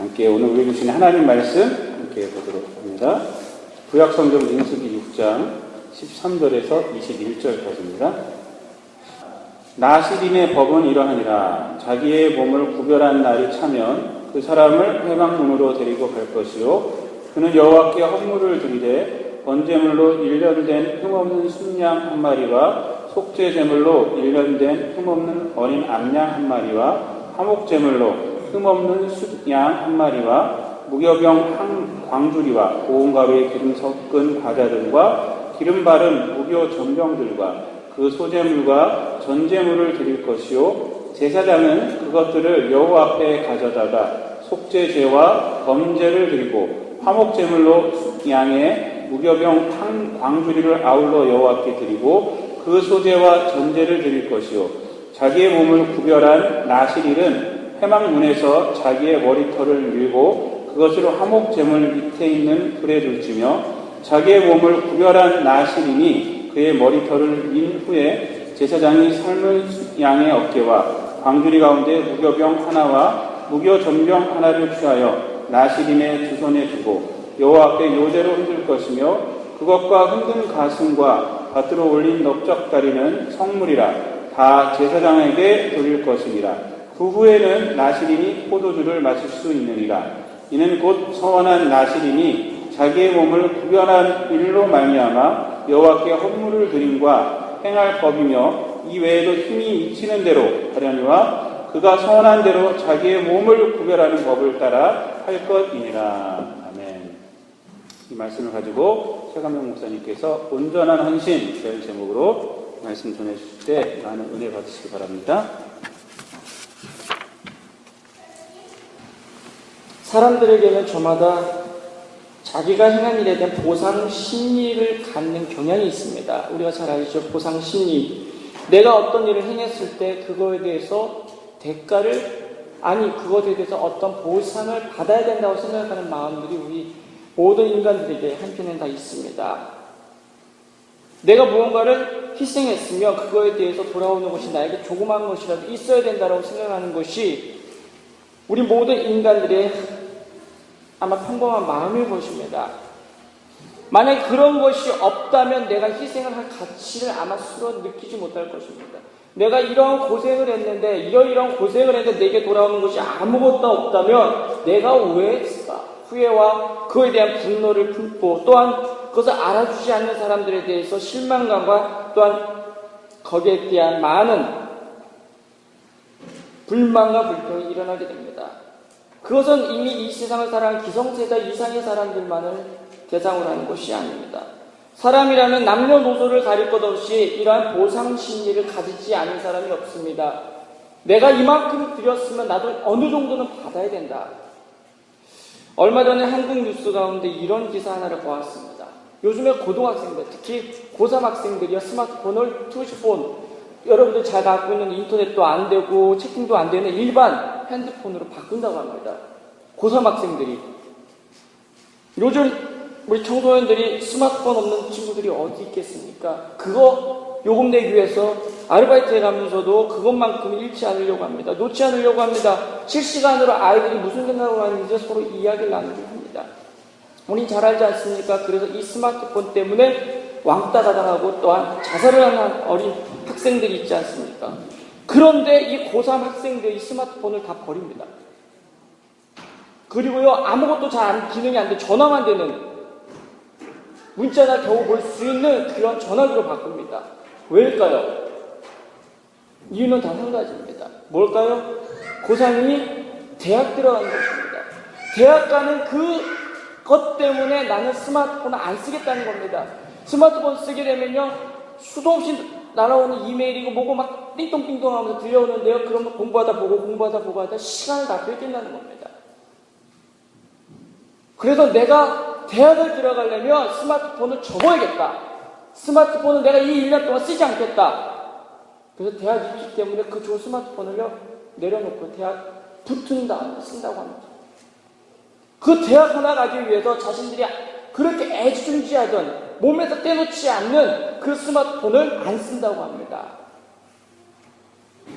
함께 오늘 우리 주신 하나님 말씀 함께 보도록 합니다. 구약성경 민수기 6장 13절에서 21절까지입니다. 나시린의 법은 이러하니라. 자기의 몸을 구별한 날이 차면 그 사람을 회막문으로 데리고 갈 것이요 그는 여호와께 헌물을 드리되 번제물로 1년 된 흠없는 순양 한 마리와 속죄제물로 1년 된 흠없는 어린 암양 한 마리와 화목제물로 흠없는 숫양 한 마리와 무교병 한 광주리와 고운 가루에 기름 섞은 과자들과 기름 바른 무교 전병들과 그 소제물과 전제물을 드릴 것이요 제사장은 그것들을 여호와 앞에 가져다가 속죄제와 범제를 드리고 화목제물로 숫양에 무교병 한 광주리를 아울러 여호와께 드리고 그 소제와 전제를 드릴 것이요 자기의 몸을 구별한 나실일은 회막문에서 자기의 머리털을 밀고 그것으로 화목제물 밑에 있는 불에 둘지며 자기의 몸을 구별한 나실인이 그의 머리털을 민 후에 제사장이 삶은 양의 어깨와 광주리 가운데 무교병 하나와 무교전병 하나를 취하여 나실인의 두 손에 두고 여호와 앞에 요제로 흔들 것이며 그것과 흔든 가슴과 밭으로 올린 넓적다리는 성물이라 다 제사장에게 드릴 것이니라. 그 후에는 나실인이 포도주를 마실 수 있느니라. 이는 곧 서원한 나실인이 자기의 몸을 구별한 일로 말미암아 여호와께 헌물을 드림과 행할 법이며 이 외에도 힘이 미치는 대로 하려니와 그가 서원한 대로 자기의 몸을 구별하는 법을 따라 할 것이니라. 아멘. 이 말씀을 가지고 최강명 목사님께서 온전한 헌신이라는 제목으로 말씀 전해주실 때 많은 은혜 받으시기 바랍니다. 사람들에게는 저마다 자기가 행한 일에 대한 보상 심리를 갖는 경향이 있습니다. 우리가 잘 아시죠? 보상 심리. 내가 어떤 일을 행했을 때 그거에 대해서 그것에 대해서 어떤 보상을 받아야 된다고 생각하는 마음들이 우리 모든 인간들에게 한편엔 다 있습니다. 내가 무언가를 희생했으면 그거에 대해서 돌아오는 것이 나에게 조그마한 것이라도 있어야 된다고 생각하는 것이 우리 모든 인간들의 아마 평범한 마음일 것입니다. 만약에 그런 것이 없다면 내가 희생을 할 가치를 아마 스스로 느끼지 못할 것입니다. 내가 이러한 고생을 했는데 이러이러한 고생을 했는데 내게 돌아오는 것이 아무것도 없다면 내가 왜 했을까? 후회와 그에 대한 분노를 품고 또한 그것을 알아주지 않는 사람들에 대해서 실망감과 또한 거기에 대한 많은 불만과 불평이 일어나게 됩니다. 그것은 이미 이 세상을 살아가는 기성세대 이상의 사람들만을 대상으로 하는 것이 아닙니다. 사람이라면 남녀노소를 가릴 것 없이 이러한 보상심리를 가지지 않은 사람이 없습니다. 내가 이만큼 드렸으면 나도 어느 정도는 받아야 된다. 얼마 전에 한국 뉴스 가운데 이런 기사 하나를 보았습니다. 요즘에 고등학생들, 특히 고3 학생들이 스마트폰을 투시폰, 여러분들 잘 갖고 있는 인터넷도 안 되고 채팅도 안 되는 일반 핸드폰으로 바꾼다고 합니다. 고3 학생들이. 요즘 우리 청소년들이 스마트폰 없는 친구들이 어디 있겠습니까? 그거 요금 내기 위해서 아르바이트 해가면서도 그것만큼 잃지 않으려고 합니다. 놓지 않으려고 합니다. 실시간으로 아이들이 무슨 생각을 하는지 서로 이야기를 나누기로 합니다. 우리 잘 알지 않습니까? 그래서 이 스마트폰 때문에 왕따가 당하고 또한 자살을 하는 어린 학생들이 있지 않습니까? 그런데 이 고3 학생들이 스마트폰을 다 버립니다. 그리고요, 아무것도 기능이 안 돼, 전화만 되는, 문자나 겨우 볼 수 있는 그런 전화기로 바꿉니다. 왜일까요? 이유는 단 한 가지입니다. 뭘까요? 고3이 대학 들어가는 것입니다. 대학 가는 그것 때문에 나는 스마트폰을 안 쓰겠다는 겁니다. 스마트폰 쓰게 되면요, 수도 없이 날아오는 이메일이고 뭐고 막 띵동띵동 하면서 들려오는데요. 그러면 공부하다 보고 하다 시간을 다 뺏긴다는 겁니다. 그래서 내가 대학을 들어가려면 스마트폰을 접어야겠다. 스마트폰은 내가 이 1년 동안 쓰지 않겠다. 그래서 대학 입시 때문에 그 좋은 스마트폰을요, 내려놓고 대학 붙은 다음에 쓴다고 합니다. 그 대학 하나 가기 위해서 자신들이 그렇게 애지중지하던 몸에서 떼놓지 않는 그 스마트폰을 안 쓴다고 합니다.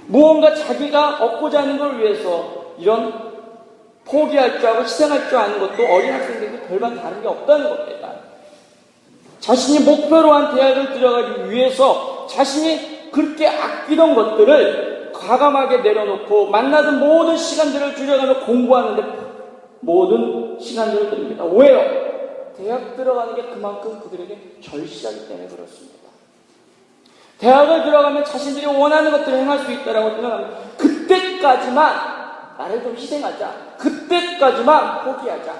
무언가 자기가 얻고자 하는 걸 위해서 이런 포기할 줄 알고 희생할 줄 아는 것도 어린 학생들에게 별반 다른 게 없다는 겁니다. 자신이 목표로 한 대학을 들어가기 위해서 자신이 그렇게 아끼던 것들을 과감하게 내려놓고 만나던 모든 시간들을 줄여가며 공부하는데 모든 시간들을 드립니다. 왜요? 대학 들어가는 게 그만큼 그들에게 절실하기 때문에 그렇습니다. 대학을 들어가면 자신들이 원하는 것들을 행할 수 있다고 생각합니다. 그때까지만 나를 좀 희생하자. 그때까지만 포기하자.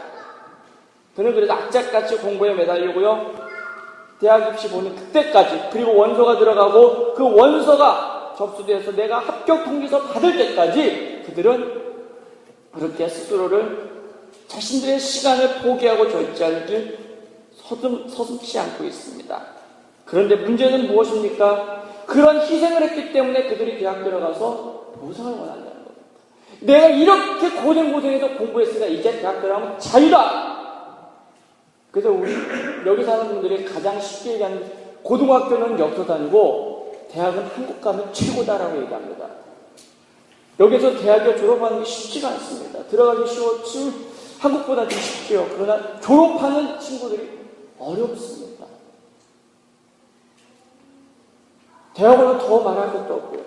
그는 그래서 악착같이 공부에 매달리고요. 대학 입시 보는 그때까지, 그리고 원서가 들어가고 그 원서가 접수돼서 내가 합격 통지서 받을 때까지 그들은 그렇게 스스로를 자신들의 시간을 포기하고 절제하기 서슴지 않고 있습니다. 그런데 문제는 무엇입니까? 그런 희생을 했기 때문에 그들이 대학 들어가서 보상을 원한다는 겁니다. 내가 이렇게 고생해서 공부했으니까 이제 대학 들어가면 자유다! 그래서 우리 여기 사는 분들이 가장 쉽게 얘기하는 고등학교는 여기서 다니고 대학은 한국 가면 최고다라고 얘기합니다. 여기서 대학에 졸업하는 게 쉽지가 않습니다. 들어가기 쉬웠지 한국보다 좀 쉽죠. 그러나 졸업하는 친구들이 어렵습니다. 대학원은 더 말할 것도 없고요.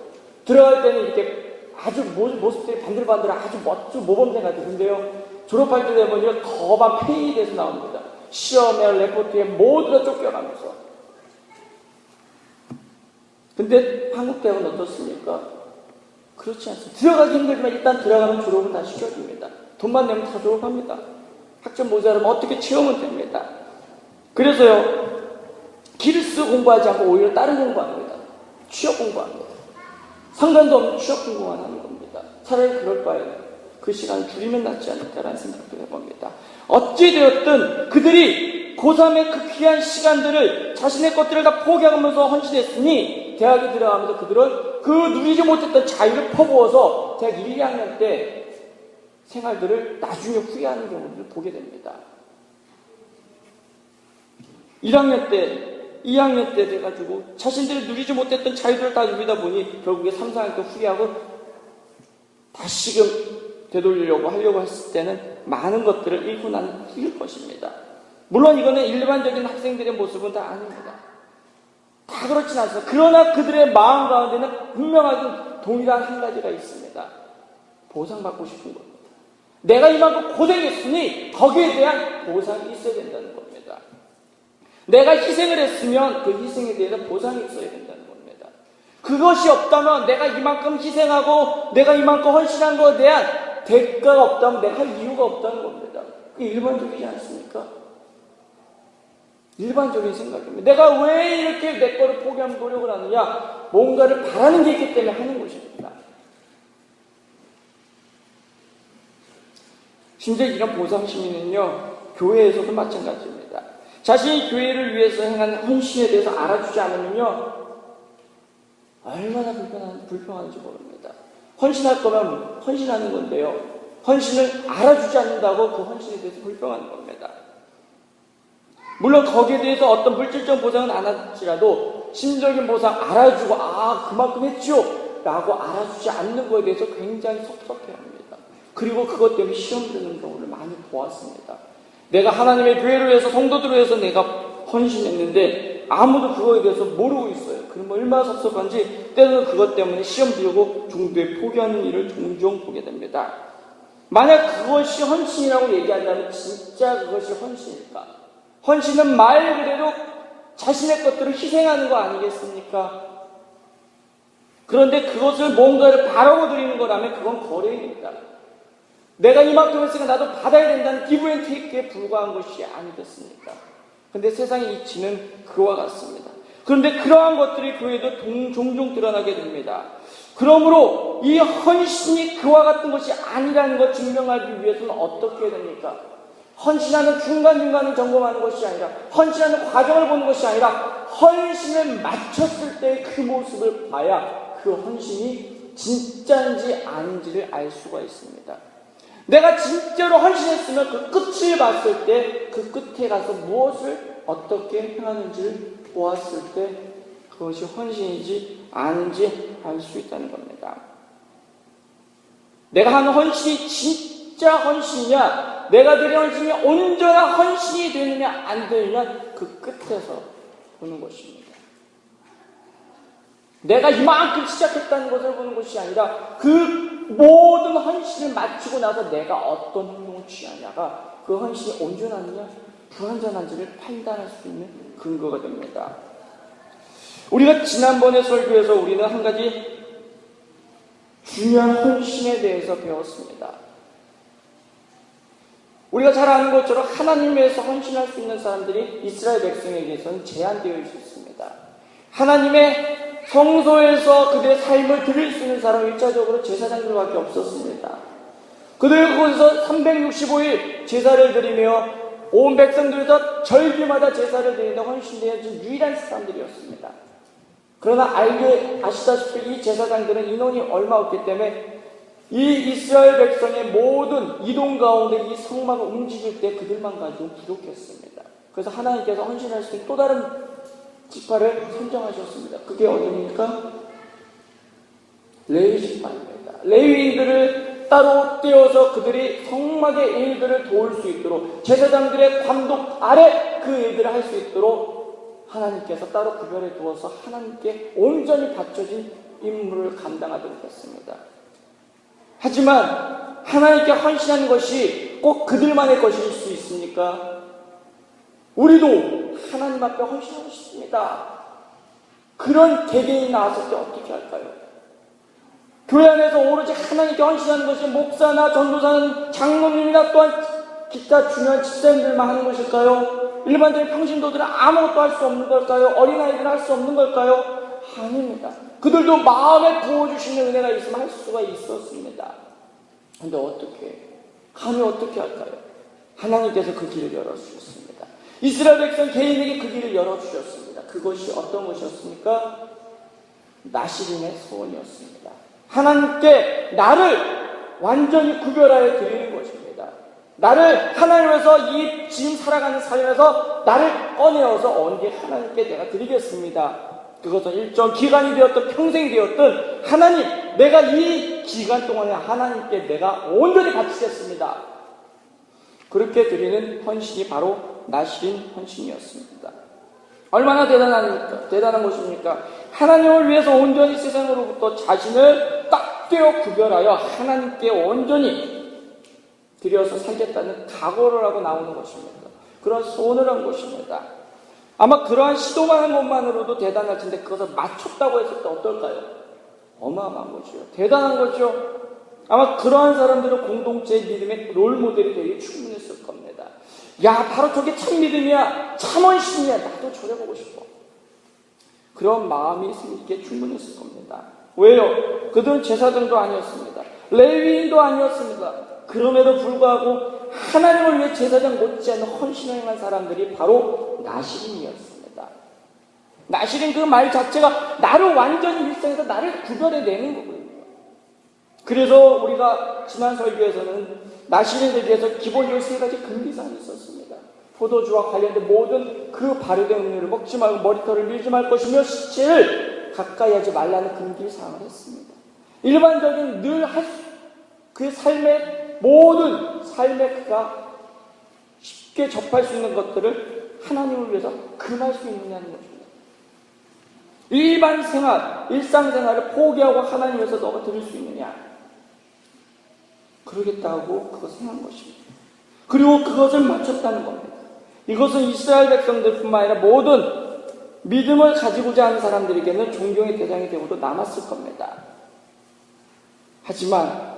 들어갈 때는 이렇게 아주 모습들이 반들반들 아주 멋진 모범생 같은데요. 졸업할 때 되면 거반 페이드에서 나옵니다. 시험에 레포트에 모두 다 쫓겨가면서. 근데 한국 대학은 어떻습니까? 그렇지 않습니다. 들어가기 힘들지만 일단 들어가면 졸업은 다 시켜줍니다. 돈만 내면 다 졸업합니다. 학점 모자라면 어떻게 채우면 됩니다. 그래서요, 기르스 공부하지 않고 오히려 다른 공부합니다. 취업 공부합니다. 상관도 없는 취업 공부만 하는 겁니다. 차라리 그럴 바에는 그 시간을 줄이면 낫지 않을까라는 생각도 해봅니다. 어찌되었든 그들이 고3의 그 귀한 시간들을 자신의 것들을 다 포기하면서 헌신했으니 대학에 들어가면서 그들은 그 누리지 못했던 자유를 퍼부어서 대학 1, 2학년 때 생활들을 나중에 후회하는 경우를 보게 됩니다. 1학년 때, 2학년 때 돼가지고 자신들이 누리지 못했던 자유들을 다 누리다 보니 결국에 3, 4학년 때 후회하고 다시금 되돌리려고 하려고 했을 때는 많은 것들을 잃고 난 후일 것입니다. 물론 이거는 일반적인 학생들의 모습은 다 아닙니다. 다 그렇진 않습니다. 그러나 그들의 마음 가운데는 분명하게 동일한 한 가지가 있습니다. 보상받고 싶은 겁니다. 내가 이만큼 고생했으니 거기에 대한 보상이 있어야 된다는 겁니다. 내가 희생을 했으면 그 희생에 대해서 보상이 있어야 된다는 겁니다. 그것이 없다면 내가 이만큼 희생하고 내가 이만큼 헌신한 것에 대한 대가가 없다면 내가 할 이유가 없다는 겁니다. 그게 일반적이지 않습니까? 일반적인 생각입니다. 내가 왜 이렇게 내 거를 포기하면 노력을 하느냐? 뭔가를 바라는 게 있기 때문에 하는 것입니다. 심지어 이런 보상심리는요, 교회에서도 마찬가지입니다. 자신이 교회를 위해서 행한 헌신에 대해서 알아주지 않으면요, 얼마나 불평하는지 모릅니다. 헌신할 거면 헌신하는 건데요, 헌신을 알아주지 않는다고 그 헌신에 대해서 불평하는 겁니다. 물론 거기에 대해서 어떤 물질적 보상은 안 할지라도 심적인 보상 알아주고 그만큼 했죠 라고 알아주지 않는 것에 대해서 굉장히 섭섭해합니다. 그리고 그것 때문에 시험 드는 경우를 많이 보았습니다. 내가 하나님의 교회를 위해서 성도들을 위해서 내가 헌신했는데 아무도 그거에 대해서 모르고 있어요. 그러면 얼마나 섭섭한지 때로는 그것 때문에 시험 들고 중도에 포기하는 일을 종종 보게 됩니다. 만약 그것이 헌신이라고 얘기한다면 진짜 그것이 헌신일까? 헌신은 말 그대로 자신의 것들을 희생하는 거 아니겠습니까? 그런데 그것을 뭔가를 바라고 드리는 거라면 그건 거래입니다. 내가 이만큼 했으니까 나도 받아야 된다는 기브 앤 테이크에 불과한 것이 아니겠습니까? 그런데 세상의 이치는 그와 같습니다. 그런데 그러한 것들이 교회에도 종종 드러나게 됩니다. 그러므로 이 헌신이 그와 같은 것이 아니라는 것 증명하기 위해서는 어떻게 해야 됩니까? 헌신하는 중간중간을 점검하는 것이 아니라, 헌신하는 과정을 보는 것이 아니라, 헌신을 마쳤을 때의 그 모습을 봐야 그 헌신이 진짜인지 아닌지를 알 수가 있습니다. 내가 진짜로 헌신했으면 그 끝을 봤을 때, 그 끝에 가서 무엇을 어떻게 행하는지를 보았을 때 그것이 헌신인지 아닌지 알 수 있다는 겁니다. 내가 하는 헌신이 진짜 헌신이냐, 내가 드린 헌신이 온전한 헌신이 되느냐 안 되느냐 그 끝에서 보는 것입니다. 내가 이만큼 시작했다는 것을 보는 것이 아니라 그 모든 헌신을 마치고 나서 내가 어떤 행동을 취하냐가 그 헌신이 온전하느냐 불완전한지를 판단할 수 있는 근거가 됩니다. 우리가 지난번에 설교에서 우리는 한 가지 중요한 헌신에 대해서 배웠습니다. 우리가 잘 아는 것처럼 하나님 위해서 헌신할 수 있는 사람들이 이스라엘 백성에게서는 제한되어 있었습니다. 하나님의 성소에서 그들의 삶을 드릴 수 있는 사람은 1차적으로 제사장들밖에 없었습니다. 그들 거기서 365일 제사를 드리며 온 백성들에서 절기마다 제사를 드리는 헌신되어진 유일한 사람들이었습니다. 그러나 아시다시피 이 제사장들은 인원이 얼마 없기 때문에 이 이스라엘 백성의 모든 이동 가운데 이 성막을 움직일 때 그들만 가지고 부족했습니다. 그래서 하나님께서 헌신할 수 있는 또 다른 지파를 선정하셨습니다. 그게 어디입니까? 레위 지파입니다. 레위인들을 따로 떼어서 그들이 성막의 일들을 도울 수 있도록 제사장들의 감독 아래 그 일들을 할 수 있도록 하나님께서 따로 구별해 두어서 하나님께 온전히 바쳐진 임무를 감당하도록 했습니다. 하지만 하나님께 헌신하는 것이 꼭 그들만의 것일 수 있습니까? 우리도 하나님 앞에 헌신하고 싶습니다. 그런 개개인이 나왔을 때 어떻게 할까요? 교회 안에서 오로지 하나님께 헌신하는 것이 목사나 전도사는 장로님이나 또한 기타 중요한 집사님들만 하는 것일까요? 일반적인 평신도들은 아무것도 할 수 없는 걸까요? 어린아이들은 할 수 없는 걸까요? 아닙니다. 그들도 마음에 부어주시는 은혜가 있으면 할 수가 있었습니다. 그런데 감히 어떻게 할까요? 하나님께서 그 길을 열어주셨습니다. 이스라엘 백성 개인에게 그 길을 열어주셨습니다. 그것이 어떤 것이었습니까? 나시린의 소원이었습니다. 하나님께 나를 완전히 구별하여 드리는 것입니다. 나를 하나님에서 이 지금 살아가는 삶에서 나를 꺼내어서 언제 하나님께 내가 드리겠습니다. 그것은 일정 기간이 되었든 평생이 되었든 하나님, 내가 이 기간 동안에 하나님께 내가 온전히 바치겠습니다. 그렇게 드리는 헌신이 바로 나시린 헌신이었습니다. 얼마나 대단한 것입니까? 하나님을 위해서 온전히 세상으로부터 자신을 딱 떼어 구별하여 하나님께 온전히 드려서 살겠다는 각오를 하고 나오는 것입니다. 그런 소원을 한 것입니다. 아마 그러한 시도만 한 것만으로도 대단할 텐데 그것을 맞췄다고 했을 때 어떨까요? 어마어마한 것이요. 대단한 거죠. 아마 그러한 사람들은 공동체의 믿음의 롤모델이 되기 충분했을 겁니다. 야, 바로 저게 참 믿음이야, 참 헌신이야, 나도 저래보고 싶어. 그런 마음이 있게 충분했을 겁니다. 왜요? 그들은 제사장도 아니었습니다. 레위인도 아니었습니다. 그럼에도 불구하고 하나님을 위해 제사장 못지않은 헌신을 행한 사람들이 바로 나시린이었습니다. 나시린 그 말 자체가 나를 완전히 일상에서 나를 구별해내는 거거든요. 그래서 우리가 지난 설교에서는 나시린에 대해서 기본적으로 3가지 금기사항이 있었습니다. 포도주와 관련된 모든 그 발효된 음료를 먹지 말고 머리털을 밀지 말 것이며 시체를 가까이 하지 말라는 금기사항을 했습니다. 일반적인 늘 그 삶의 모든 삶에 그가 쉽게 접할 수 있는 것들을 하나님을 위해서 금할 수 있느냐는 것입니다. 일반 생활, 일상생활을 포기하고 하나님 위해서 너가 드릴 수 있느냐? 그러겠다고 그것을 행한 것입니다. 그리고 그것을 맞췄다는 겁니다. 이것은 이스라엘 백성들뿐만 아니라 모든 믿음을 가지고자 하는 사람들에게는 존경의 대상이 되고도 남았을 겁니다. 하지만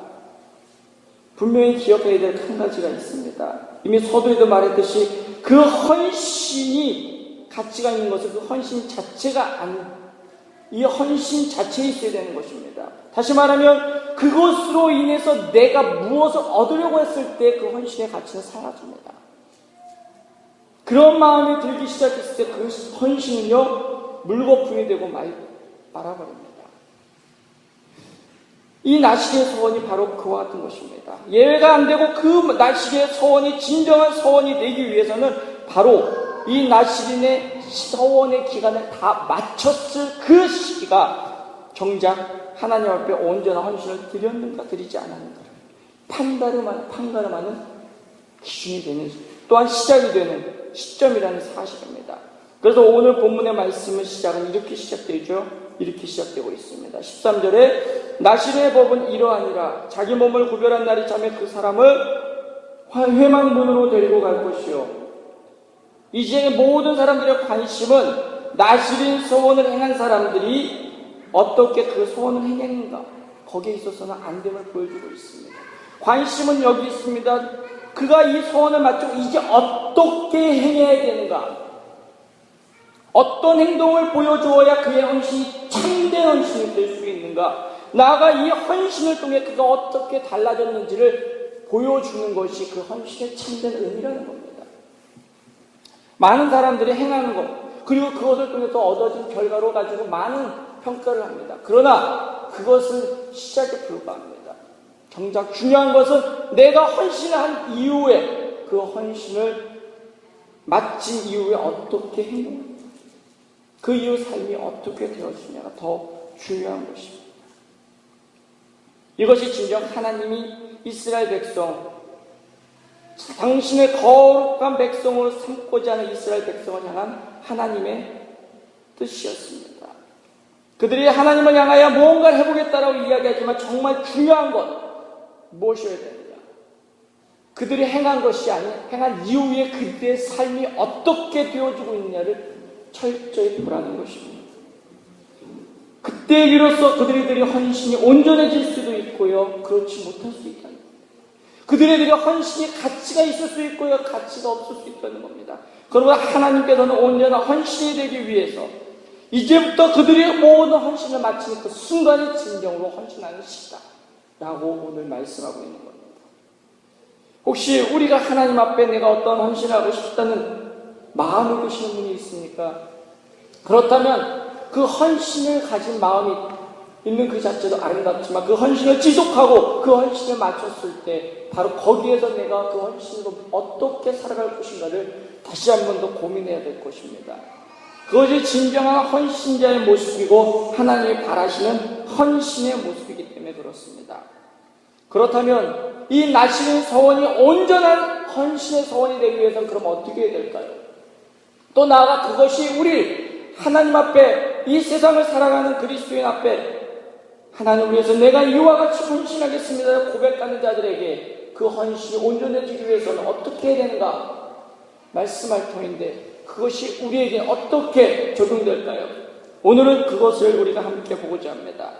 분명히 기억해야 될 한 가지가 있습니다. 이미 서두에도 말했듯이 그 헌신이 가치가 있는 것은 그 헌신 자체가 아닌, 이 헌신 자체에 있어야 되는 것입니다. 다시 말하면 그것으로 인해서 내가 무엇을 얻으려고 했을 때 그 헌신의 가치는 사라집니다. 그런 마음이 들기 시작했을 때 그 헌신은요 물거품이 되고 말아버립니다. 이 나시리의 소원이 바로 그와 같은 것입니다. 예외가 안 되고 그 나시리의 소원이 진정한 소원이 되기 위해서는 바로 이 나시린의 소원의 기간을 다 마쳤을 그 시기가 정작 하나님 앞에 온전한 헌신을 드렸는가 드리지 않았는가, 판가름하는 기준이 되는, 또한 시작이 되는 시점이라는 사실입니다. 그래서 오늘 본문의 말씀의 시작은 이렇게 시작되죠. 이렇게 시작되고 있습니다. 13절에 나실의 법은 이러하니라. 자기 몸을 구별한 날이 차면 그 사람을 회망문으로 데리고 갈 것이요. 이 지역의 모든 사람들의 관심은 나실인 소원을 행한 사람들이 어떻게 그 소원을 행했는가, 거기에 있어서는 안됨을 보여주고 있습니다. 관심은 여기 있습니다. 그가 이 소원을 마치고 이제 어떻게 행해야 되는가, 어떤 행동을 보여주어야 그의 헌신이 참된 헌신이 될 수 있는가, 나아가 이 헌신을 통해 그가 어떻게 달라졌는지를 보여주는 것이 그 헌신의 참된 의미라는 겁니다. 많은 사람들이 행하는 것, 그리고 그것을 통해서 얻어진 결과로 가지고 많은 평가를 합니다. 그러나 그것은 시작에 불과합니다. 정작 중요한 것은 내가 헌신을 한 이후에, 그 헌신을 마친 이후에 어떻게 행동합니까? 그 이후 삶이 어떻게 되어지냐가 더 중요한 것입니다. 이것이 진정 하나님이 이스라엘 백성, 당신의 거룩한 백성으로 삼고자 하는 이스라엘 백성을 향한 하나님의 뜻이었습니다. 그들이 하나님을 향하여 무언가를 해보겠다라고 이야기하지만 정말 중요한 것 무엇이어야 되느냐? 그들이 행한 것이 아닌 행한 이후에 그들의 삶이 어떻게 되어지고 있느냐를 철저히 보라는 것입니다. 그때 비로소 그들의 헌신이 온전해질 수도 있고요, 그렇지 못할 수 있다는 겁니다. 그들의 헌신이 가치가 있을 수 있고요, 가치가 없을 수 있다는 겁니다. 그러나 하나님께서는 온전한 헌신이 되기 위해서 이제부터 그들의 모든 헌신을 마치는 그 순간이 진정으로 헌신하는 시기다 라고 오늘 말씀하고 있는 겁니다. 혹시 우리가 하나님 앞에 내가 어떤 헌신을 하고 싶다는 마음을 드시는 분이 있습니까? 그렇다면 그 헌신을 가진 마음이 있는 그 자체도 아름답지만 그 헌신을 지속하고 그 헌신을 마쳤을 때 바로 거기에서 내가 그 헌신으로 어떻게 살아갈 것인가를 다시 한 번 더 고민해야 될 것입니다. 그것이 진정한 헌신자의 모습이고 하나님이 바라시는 헌신의 모습이기 때문에 그렇습니다. 그렇다면 이 나실의 서원이 온전한 헌신의 서원이 되기 위해서는 그럼 어떻게 해야 될까요? 또 나아가 그것이 우리 하나님 앞에, 이 세상을 살아가는 그리스도인 앞에 하나님을 위해서 내가 이와 같이 헌신하겠습니다 고백하는 자들에게 그 헌신이 온전해지기 위해서는 어떻게 해야 되는가 말씀할 터인데, 그것이 우리에게 어떻게 적용될까요? 오늘은 그것을 우리가 함께 보고자 합니다.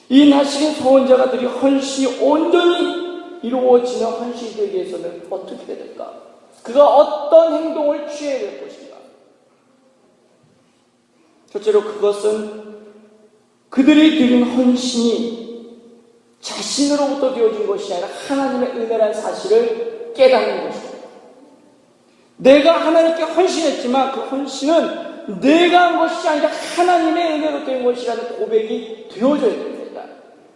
이 나실인 소원자가들이 헌신이 온전히 이루어지는 헌신이 되기 위해서는 어떻게 해야 될까? 그가 어떤 행동을 취해야 될 것인가? 첫째로 그것은 그들이 드린 헌신이 자신으로부터 되어진 것이 아니라 하나님의 은혜라는 사실을 깨닫는 것입니다. 내가 하나님께 헌신했지만 그 헌신은 내가 한 것이 아니라 하나님의 은혜로 된 것이라는 고백이 되어져야 됩니다.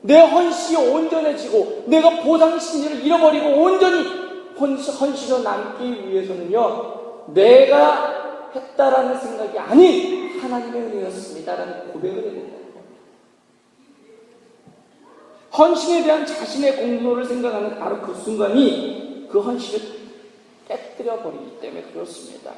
내 헌신이 온전해지고 내가 보상심리를 잃어버리고 온전히 헌신으로 남기 위해서는요, 내가 했다라는 생각이 아닌 하나님의 은혜였습니다라는 고백을 해야 된다. 헌신에 대한 자신의 공로를 생각하는 바로 그 순간이 그 헌신을 깨뜨려 버리기 때문에 그렇습니다.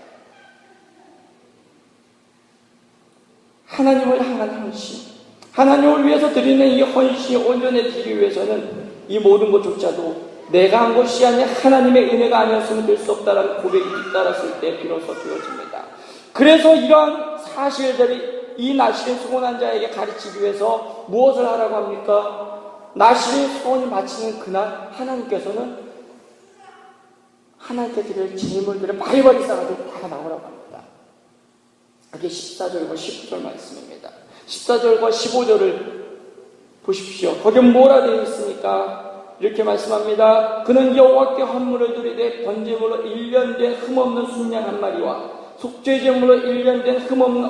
하나님을 향한 헌신, 하나님을 위해서 드리는 이 헌신이 온전해지기 위해서는 이 모든 것조차도 내가 한 것이 아니라 하나님의 은혜가 아니었으면 될 수 없다라는 고백이 뒤따랐을 때 비로소 되어집니다. 그래서 이러한 사실들이 이 나실의 수고한 자에게 가르치기 위해서 무엇을 하라고 합니까? 나실의 소원을 마치는 그날 하나님께서는 하나님께 드릴 제물들을 바리바리 싸가지고 다 나오라고 합니다. 이게 14절과 15절 말씀입니다. 14절과 15절을 보십시오. 거기 뭐라 되어 있습니까? 이렇게 말씀합니다. 그는 여호와께 헌물을 드리되 번제물로 1년 된 흠없는 순양 한 마리와 속죄제물로 1년 된 흠없는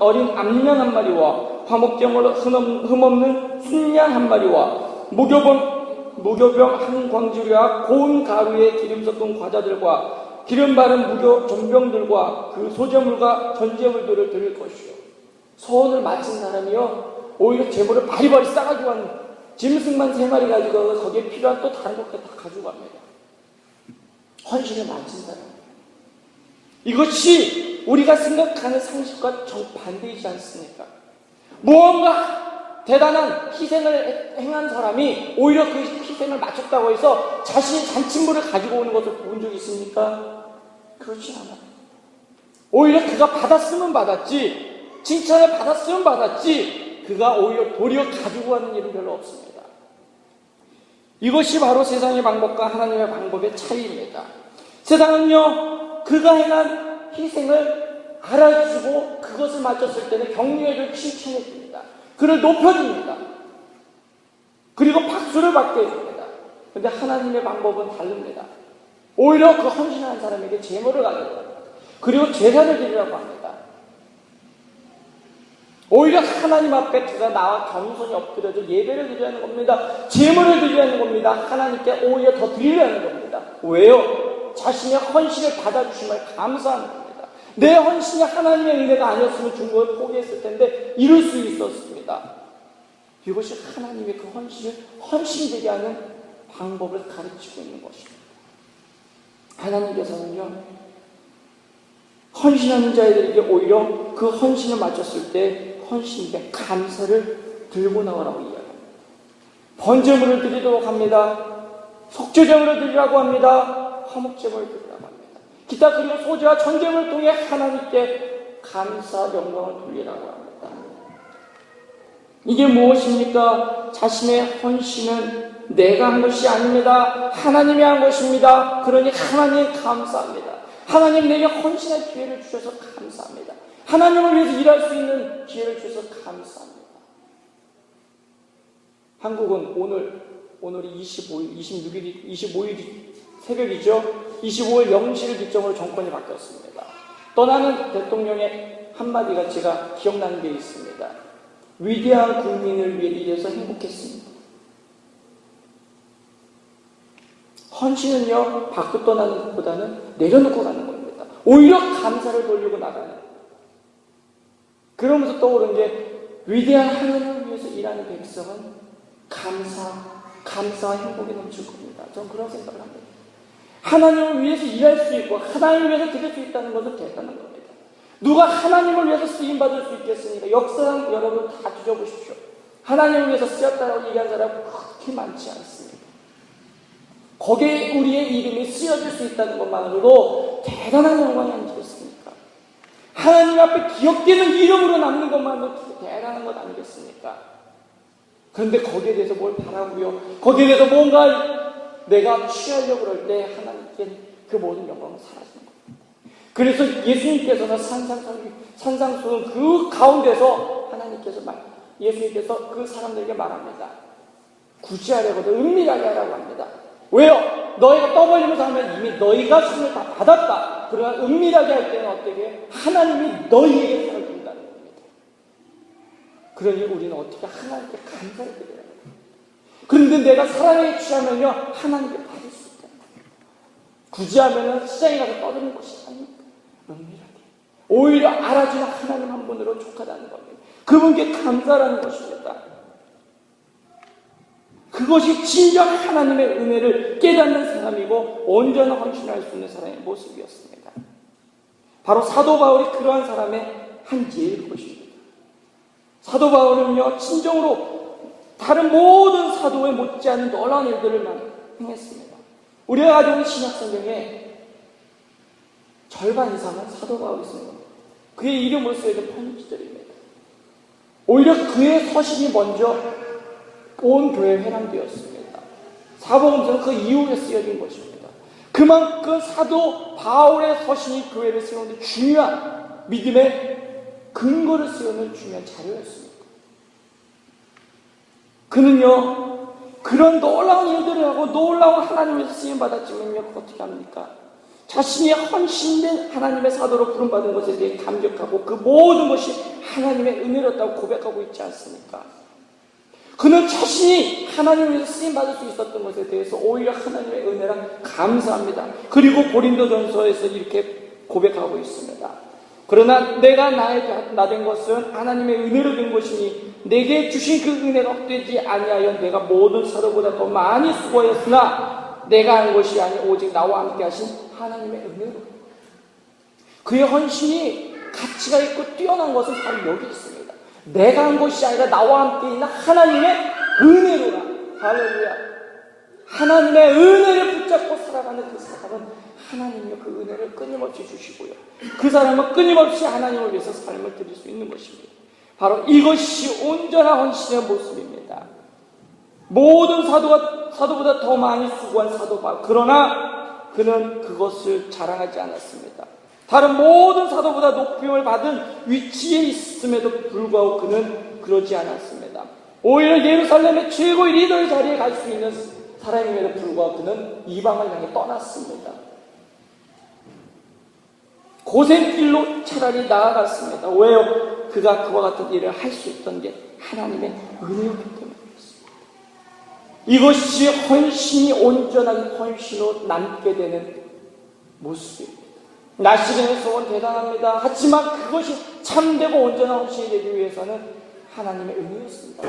어린 암양 한 마리와 화목제물로 흠없는 순양 한 마리와 무교병 한 광주리와 고운 가루에 기름 섞은 과자들과 기름 바른 무교 전병들과 그 소제물과 전제물들을 드릴 것이요. 소원을 마친 사람이요, 오히려 제물을 바리바리 싸가지고 하는 짐승만 3마리 가지고 거기에 필요한 또 다른 것까지 다 가지고 갑니다. 헌신을 마친 사람. 이것이 우리가 생각하는 상식과 정반대이지 않습니까? 무언가 대단한 희생을 행한 사람이 오히려 그 희생을 마쳤다고 해서 자신이 잔치물을 가지고 오는 것을 본 적이 있습니까? 그렇지 않아요. 오히려 그가 받았으면 받았지, 칭찬을 받았으면 받았지, 그가 오히려 도리어 가지고 가는 일은 별로 없습니다. 이것이 바로 세상의 방법과 하나님의 방법의 차이입니다. 세상은요, 그가 행한 희생을 알아주고 그것을 마쳤을 때는 격려해줄 칭찬해줍니다. 그를 높여줍니다. 그리고 박수를 받게 해줍니다. 그런데 하나님의 방법은 다릅니다. 오히려 그 헌신한 사람에게 제물을 가져옵니다. 그리고 제사를 드리라고 합니다. 오히려 하나님 앞에 그가 나와 겸손히 엎드려져 예배를 드리려는 겁니다. 제물을 드리려는 겁니다. 하나님께 오히려 더 드리려는 겁니다. 왜요? 자신의 헌신을 받아주심을 감사하는 겁니다. 내 헌신이 하나님의 은혜가 아니었으면 중국을 포기했을 텐데 이룰 수 있었습니다. 이것이 하나님의 그 헌신을 헌신되게 하는 방법을 가르치고 있는 것입니다. 하나님께서는요, 헌신하는 자들에게 오히려 그 헌신을 마쳤을 때 헌신에 감사를 들고 나오라고 이야기합니다. 번제물을 드리도록 합니다. 속죄제물을 드리라고 합니다. 화목제물을 드리라고 합니다. 기타 그리고 소제와 전제물을 통해 하나님께 감사 영광을 돌리라고 합니다. 이게 무엇입니까? 자신의 헌신은 내가 한 것이 아닙니다. 하나님이 한 것입니다. 그러니 하나님 감사합니다. 하나님 내게 헌신할 기회를 주셔서 감사합니다. 하나님을 위해서 일할 수 있는 기회를 주셔서 감사합니다. 한국은 오늘이 25일 새벽이죠. 25일 0시를 기점으로 정권이 바뀌었습니다. 떠나는 대통령의 한마디가 제가 기억나는 게 있습니다. 위대한 국민을 위해 일해서 행복했습니다. 헌신은요, 밖으로 떠나는 것보다는 내려놓고 가는 겁니다. 오히려 감사를 돌리고 나가는. 그러면서 떠오른 게, 위대한 하나님을 위해서 일하는 백성은 감사와 행복이 넘칠 겁니다. 저는 그런 생각을 합니다. 하나님을 위해서 일할 수 있고 하나님을 위해서 드릴 수 있다는 것은 대단한 겁니다. 누가 하나님을 위해서 쓰임받을 수 있겠습니까? 역사상 여러분 다 뒤져보십시오. 하나님을 위해서 쓰였다라고 얘기한 사람은 그렇게 많지 않습니다. 거기에 우리의 이름이 쓰여질 수 있다는 것만으로도 대단한 영광이 아니겠습니까? 하나님 앞에 기억되는 이름으로 남는 것만으로도 대단한 것 아니겠습니까? 그런데 거기에 대해서 뭘 바라고요? 거기에 대해서 뭔가 내가 취하려고 그럴 때 하나님께 그 모든 영광은 사라지는 겁니다. 그래서 예수님께서는 산상수훈 그 가운데서 예수님께서 그 사람들에게 말합니다. 구제하려거든 은밀하게 하라고 합니다. 왜요? 너희가 떠벌리면서 하면 이미 너희가 상을 다 받았다. 그러나 은밀하게 할 때는 어떻게? 하나님이 너희에게 상을 준다는 겁니다. 그러니 우리는 어떻게 하나님께 감사를 드려야 합니다. 그런데 내가 사랑에 취하면요, 하나님께 받을 수 있다는 겁니다. 구제하면은 시장에 가서 떠드는 것이 아닙니까? 은밀하게. 오히려 알아주는 하나님 한 분으로 족하다는 겁니다. 그분께 감사라는 것입니다. 그것이 진정 하나님의 은혜를 깨닫는 사람이고 온전한 헌신할 수 있는 사람의 모습이었습니다. 바로 사도 바울이 그러한 사람의 한 예일 것입니다. 사도 바울은요, 진정으로 다른 모든 사도에 못지않은 놀라운 일들을 행했습니다. 우리가 가지고 있는 신약성경에 절반 이상은 사도 바울이 쓴 겁니다. 그의 이름으로 쓰여진 편지들입니다. 오히려 그의 서신이 먼저 온 교회에 회람되었습니다. 사복음서는 그 이후에 쓰여진 것입니다. 그만큼 사도 바울의 서신이 교회를 세우는 중요한 믿음의 근거를 세우는 중요한 자료였습니다. 그는요, 그런 놀라운 일들을 하고 놀라운 하나님에서 쓰임받았지만요, 어떻게 합니까? 자신이 헌신된 하나님의 사도로 부름받은 것에 대해 감격하고 그 모든 것이 하나님의 은혜였다고 고백하고 있지 않습니까? 그는 자신이 하나님에서 쓰임받을 수 있었던 것에 대해서 오히려 하나님의 은혜랑 감사합니다. 그리고 고린도전서에서 이렇게 고백하고 있습니다. 그러나 내가 나에게 나된 것은 하나님의 은혜로 된 것이니 내게 주신 그 은혜가 헛되지 아니하여 내가 모든 사도보다 더 많이 수고하였으나 내가 한 것이 아니 오직 나와 함께 하신 하나님의 은혜로. 그의 헌신이 가치가 있고 뛰어난 것은 바로 여기 있습니다. 내가 한 것이 아니라 나와 함께 있는 하나님의 은혜로라. 할렐루야. 하나님의 은혜를 붙잡고 살아가는 그 사람은 하나님의 그 은혜를 끊임없이 주시고요. 그 사람은 끊임없이 하나님을 위해서 삶을 드릴 수 있는 것입니다. 바로 이것이 온전한 헌신의 모습입니다. 모든 사도보다 더 많이 수고한 사도 바울. 그러나 그는 그것을 자랑하지 않았습니다. 다른 모든 사도보다 높임을 받은 위치에 있음에도 불구하고 그는 그러지 않았습니다. 오히려 예루살렘의 최고의 리더의 자리에 갈 수 있는 사람임에도 불구하고 그는 이방을 향해 떠났습니다. 고생길로 차라리 나아갔습니다. 왜요? 그가 그와 같은 일을 할 수 있던 게 하나님의 은혜였기 때문이었습니다. 이것이 헌신이 온전한 헌신으로 남게 되는 모습입니다. 나시린의 소원 대단합니다. 하지만 그것이 참되고 온전한 헌신이 되기 위해서는 하나님의 은혜였습니다.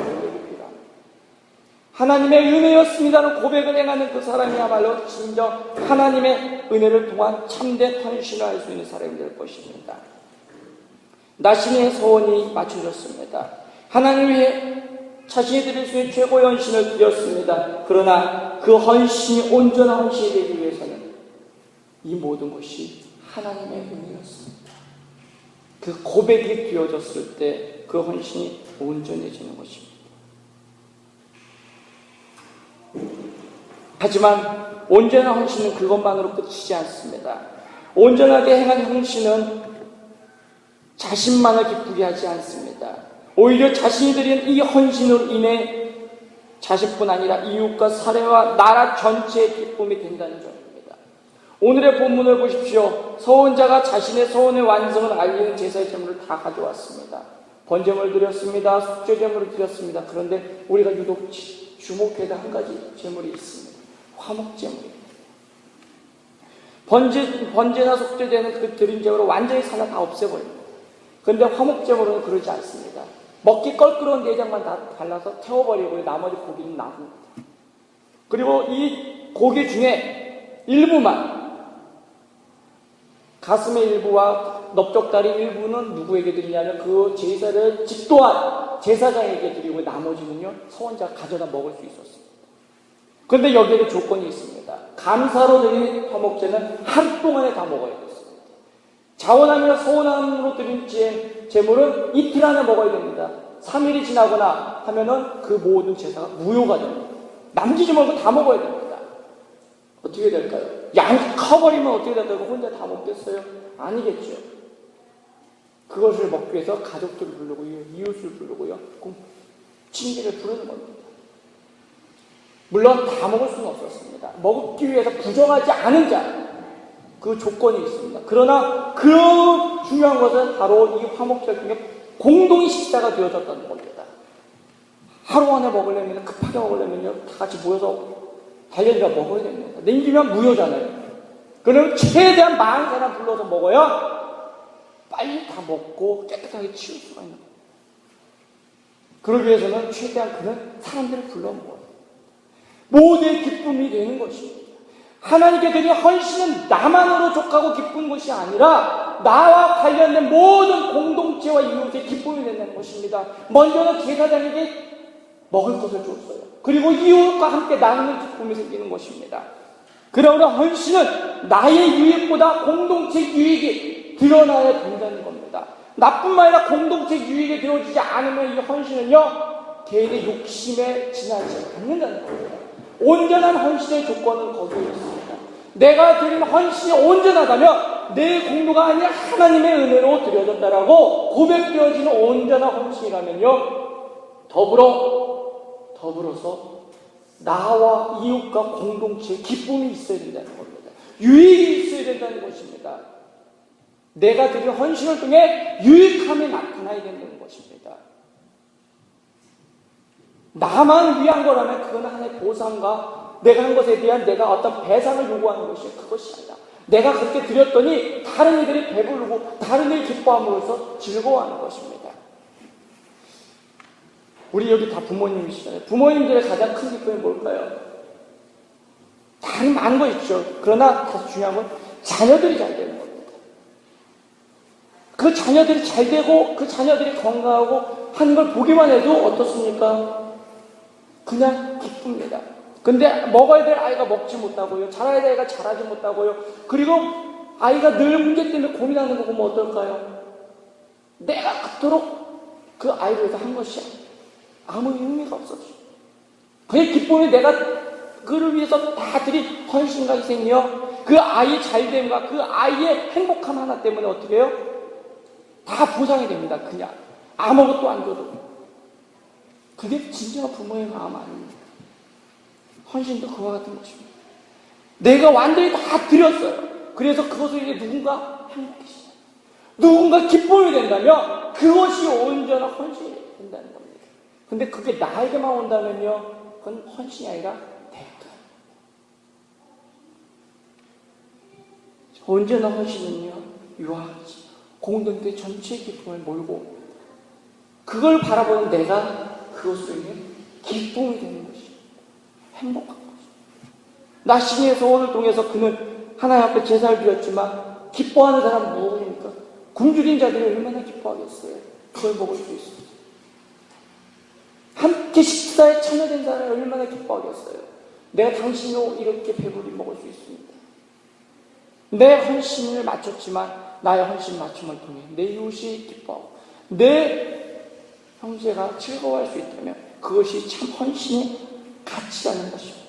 하나님의 은혜였습니다는 고백을 행하는 그 사람이야말로 진정 하나님의 은혜를 통한 참된 헌신을 할 수 있는 사람이 될 것입니다. 나신의 소원이 맞춰졌습니다. 하나님 위해 자신이 드릴 수 있는 최고의 헌신을 드렸습니다. 그러나 그 헌신이 온전한 헌신이 되기 위해서는 이 모든 것이 하나님의 은혜였습니다. 그 고백이 되어졌을 때 그 헌신이 온전해지는 것입니다. 하지만 온전한 헌신은 그것만으로 끝이지 않습니다. 온전하게 행한 헌신은 자신만을 기쁘게 하지 않습니다. 오히려 자신이 드린 이 헌신으로 인해 자신뿐 아니라 이웃과 사회와 나라 전체의 기쁨이 된다는 점입니다. 오늘의 본문을 보십시오. 서원자가 자신의 서원의 완성을 알리는 제사의 제물을 다 가져왔습니다. 번제물을 드렸습니다. 속죄제물을 드렸습니다. 그런데 우리가 유독 주목해야 할 한 가지 제물이 있습니다. 화목제물입니다. 번제나 속죄제는 그 드린 제물을 완전히 살아 다 없애버립니다. 그런데 화목제물은 그러지 않습니다. 먹기 껄끄러운 내장만 다 발라서 태워버리고 나머지 고기는 놔둡니다. 그리고 이 고기 중에 일부만, 가슴의 일부와 넓적다리 일부는 누구에게 드리냐면 그 제사를 집도한 제사장에게 드리고 나머지는요 서원자가 가져다 먹을 수 있었습니다. 그런데 여기에도 조건이 있습니다. 감사로 드린 화목제는 하루 동안에 다 먹어야 됐습니다. 자원함이나 서원함으로 드린 제물은 이틀 안에 먹어야 됩니다. 3일이 지나거나 하면은 그 모든 제사가 무효가 됩니다. 남기지 말고 다 먹어야 됩니다. 어떻게 될까요? 양이 커버리면 어떻게 될까요? 혼자 다 먹겠어요? 아니겠죠. 그것을 먹기 위해서 가족들을 부르고요, 이웃을 부르고요, 친지를 부르는 겁니다. 물론 다 먹을 수는 없었습니다. 먹기 위해서 부정하지 않은 자, 그 조건이 있습니다. 그러나 그 중요한 것은 바로 이 화목제 중에 공동의 식사가 되어졌다는 겁니다. 하루 안에 먹으려면, 급하게 먹으려면요, 다 같이 모여서 달려들어 먹어야 됩니다. 남기면 무효잖아요. 그럼 최대한 많은 사람 불러서 먹어야 빨리 다 먹고 깨끗하게 치울 수가 있는 거예요. 그러기 위해서는 최대한 그는 사람들을 불러 먹어요. 모두의 기쁨이 되는 것입니다. 하나님께 드린 헌신은 나만으로 족하고 기쁜 것이 아니라 나와 관련된 모든 공동체와 이웃의 기쁨이 된다는 것입니다. 먼저는 제사장에게 먹을 것을 줬어요. 그리고 이웃과 함께 나누는 기쁨이 생기는 것입니다. 그러므로 헌신은 나의 유익보다 공동체 유익이 드러나야 된다는 겁니다. 나뿐만 아니라 공동체 유익이 되어지지 않으면 이 헌신은요 개인의 욕심에 지나지 않는다는 겁니다. 온전한 헌신의 조건은 거기에 있습니다. 내가 드린 헌신이 온전하다면 내 공로가 아니라 하나님의 은혜로 드려졌다라고 고백되어지는 온전한 헌신이라면요 더불어서 나와 이웃과 공동체에 기쁨이 있어야 된다는 겁니다. 유익이 있어야 된다는 것입니다. 내가 드린 헌신을 통해 유익함이 나타나야 된다는 것입니다. 나만 위한 거라면 그건 하나의 보상과 내가 한 것에 대한 내가 어떤 배상을 요구하는 것이 그것이 아니라 내가 그렇게 드렸더니 다른 이들이 배부르고 다른 이들이 기뻐함으로써 즐거워하는 것입니다. 우리 여기 다 부모님이시잖아요. 부모님들의 가장 큰 기쁨이 뭘까요? 다른 많은 거 있죠. 그러나 더 중요한 건 자녀들이 잘 되는 겁니다. 그 자녀들이 잘 되고 그 자녀들이 건강하고 하는 걸 보기만 해도 어떻습니까? 그냥 기쁩니다. 근데 먹어야 될 아이가 먹지 못하고요. 자라야 될 아이가 자라지 못하고요. 그리고 아이가 늘 문제 때문에 고민하는 거 보면 어떨까요? 내가 그토록 그 아이를 위해서 한 것이 아무 의미가 없었죠. 그의 기쁨이 내가 그를 위해서 다 드린 헌신과 희생이요. 그 아이의 잘됨과 그 아이의 행복함 하나 때문에 어떻게 해요? 다 보상이 됩니다. 그냥 아무것도 안 줘도. 그게 진정한 부모의 마음 아닙니까? 헌신도 그와 같은 것입니다. 내가 완전히 다 드렸어요. 그래서 그것을 이제 누군가 행복해지죠. 누군가 기쁨이 된다면 그것이 온전한 헌신이 된다는 겁니다. 근데 그게 나에게만 온다면요, 그건 헌신이 아니라 대가. 온전한 헌신은요, 이와 같이 공동체 전체의 기쁨을 몰고 옵니다. 그걸 바라보는 내가 그것으로 인해 기쁨이 되는 것이 행복한 것이죠. 나신의 소원을 통해서 그는 하나님 앞에 제사를 드렸지만 기뻐하는 사람은 무엇입니까? 굶주린 자들이 얼마나 기뻐하겠어요. 그걸 먹을 수 있어요. 함께 식사에 참여된 자를 얼마나 기뻐하겠어요. 내가 당신으로 이렇게 배불리 먹을 수 있습니다. 내 헌신을 마쳤지만 나의 헌신 맞춤을 통해 내 이웃이 기뻐하고 내 형제가 즐거워할 수 있다면 그것이 참 헌신의 가치라는 것입니다.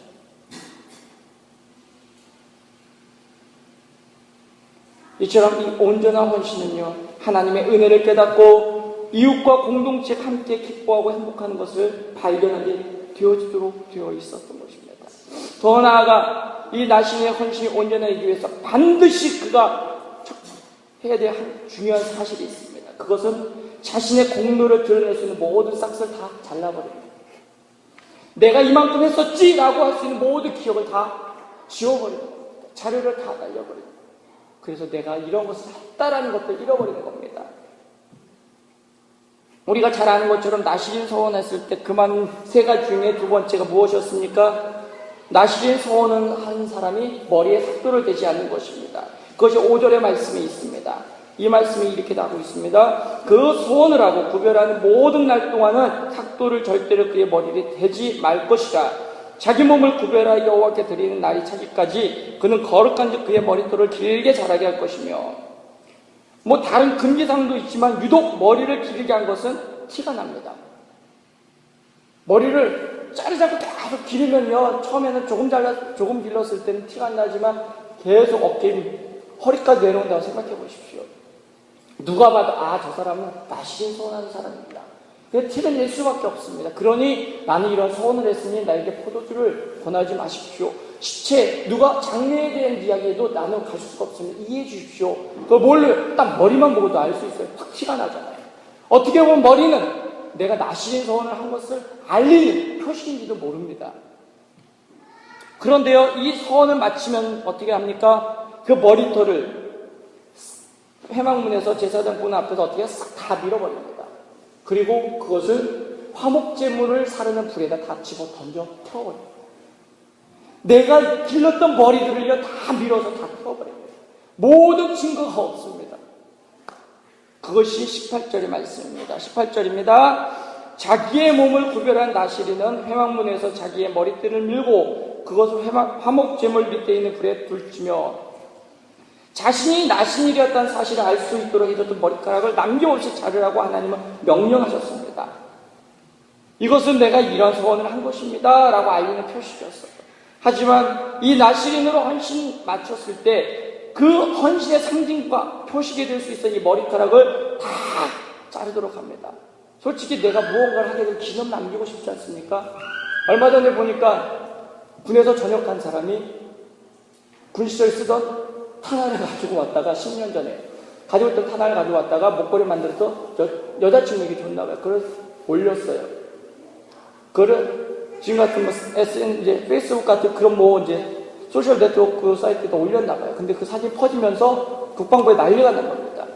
이처럼 이 온전한 헌신은요, 하나님의 은혜를 깨닫고 이웃과 공동체가 함께 기뻐하고 행복하는 것을 발견하게 되어지도록 되어 있었던 것입니다. 더 나아가 이 나신의 헌신이 온전하기 위해서 반드시 그가 해야 될 한 중요한 사실이 있습니다. 그것은 자신의 공로를 드러낼 수 있는 모든 싹을 다 잘라버립니다. 내가 이만큼 했었지 라고 할 수 있는 모든 기억을 다 지워버리는 겁니다. 자료를 다 날려버립니다. 그래서 내가 이런 것을 했다라는 것을 잃어버리는 겁니다. 우리가 잘 아는 것처럼 나시린 서원했을 때 그 많은 세 가지 중에 두 번째가 무엇이었습니까? 나시린 서원은 한 사람이 머리에 삭도를 대지 않는 것입니다. 그것이 5절의 말씀에 있습니다. 이 말씀이 이렇게 나오고 있습니다. 그 소원을 하고 구별하는 모든 날 동안은 삭도를 절대로 그의 머리에 대지 말 것이라. 자기 몸을 구별하여 여호와께 드리는 날이 차기까지 그는 거룩한 즉 그의 머리털을 길게 자라게 할 것이며, 뭐 다른 금기사항도 있지만 유독 머리를 길게 한 것은 티가 납니다. 머리를 자르자고 계속 기르면요, 처음에는 조금 길렀을 때는 티가 안 나지만 계속 어깨, 허리까지 내려온다고 생각해 보십시오. 누가 봐도 저 사람은 나시린 소원하는 사람입니다. 그 티를 낼 수밖에 없습니다. 그러니 나는 이런 소원을 했으니 나에게 포도주를 권하지 마십시오. 시체, 누가 장례에 대한 이야기에도 나는 갈 수가 없습니다. 이해해 주십시오. 그걸 뭘로, 딱 머리만 보고도 알 수 있어요. 확 티가 나잖아요. 어떻게 보면 머리는 내가 나시린 소원을 한 것을 알리는 표시인지도 모릅니다. 그런데요, 이 소원을 마치면 어떻게 합니까? 그 머리털을 회막문에서 제사장 분 앞에서 어떻게 싹 다 밀어버립니다. 그리고 그것을 화목제물을 사르는 불에다 다 집어 던져 태워버립니다. 내가 길렀던 머리들을요 다 밀어서 다 태워버립니다. 모든 증거가 없습니다. 그것이 18절의 말씀입니다. 18절입니다. 자기의 몸을 구별한 나시린은 회막문에서 자기의 머리띠를 밀고 그것을 화목제물 밑에 있는 불에 불지며 자신이 나신일이었다는 사실을 알 수 있도록 해줬던 머리카락을 남김없이 자르라고 하나님은 명령하셨습니다. 이것은 내가 이런 소원을 한 것입니다 라고 알리는 표시였어요. 하지만 이 나시린으로 헌신 마쳤을 때 그 헌신의 상징과 표식이 될 수 있어 이 머리카락을 다 자르도록 합니다. 솔직히 내가 무언가를 하게 될 기념 남기고 싶지 않습니까? 얼마 전에 보니까 군에서 전역한 사람이 군 시절 쓰던 탄알을 가지고 왔다가 10년 전에 가지고 있던 탄알을 가지고 왔다가 목걸이 만들어서 여자친구에게 줬나봐요. 그걸 올렸어요. 그거를 지금 같은 이제 페이스북 같은 그런 이제 소셜 네트워크 사이트에다 올렸나봐요. 근데 그 사진 퍼지면서 국방부에 난리가 난 겁니다.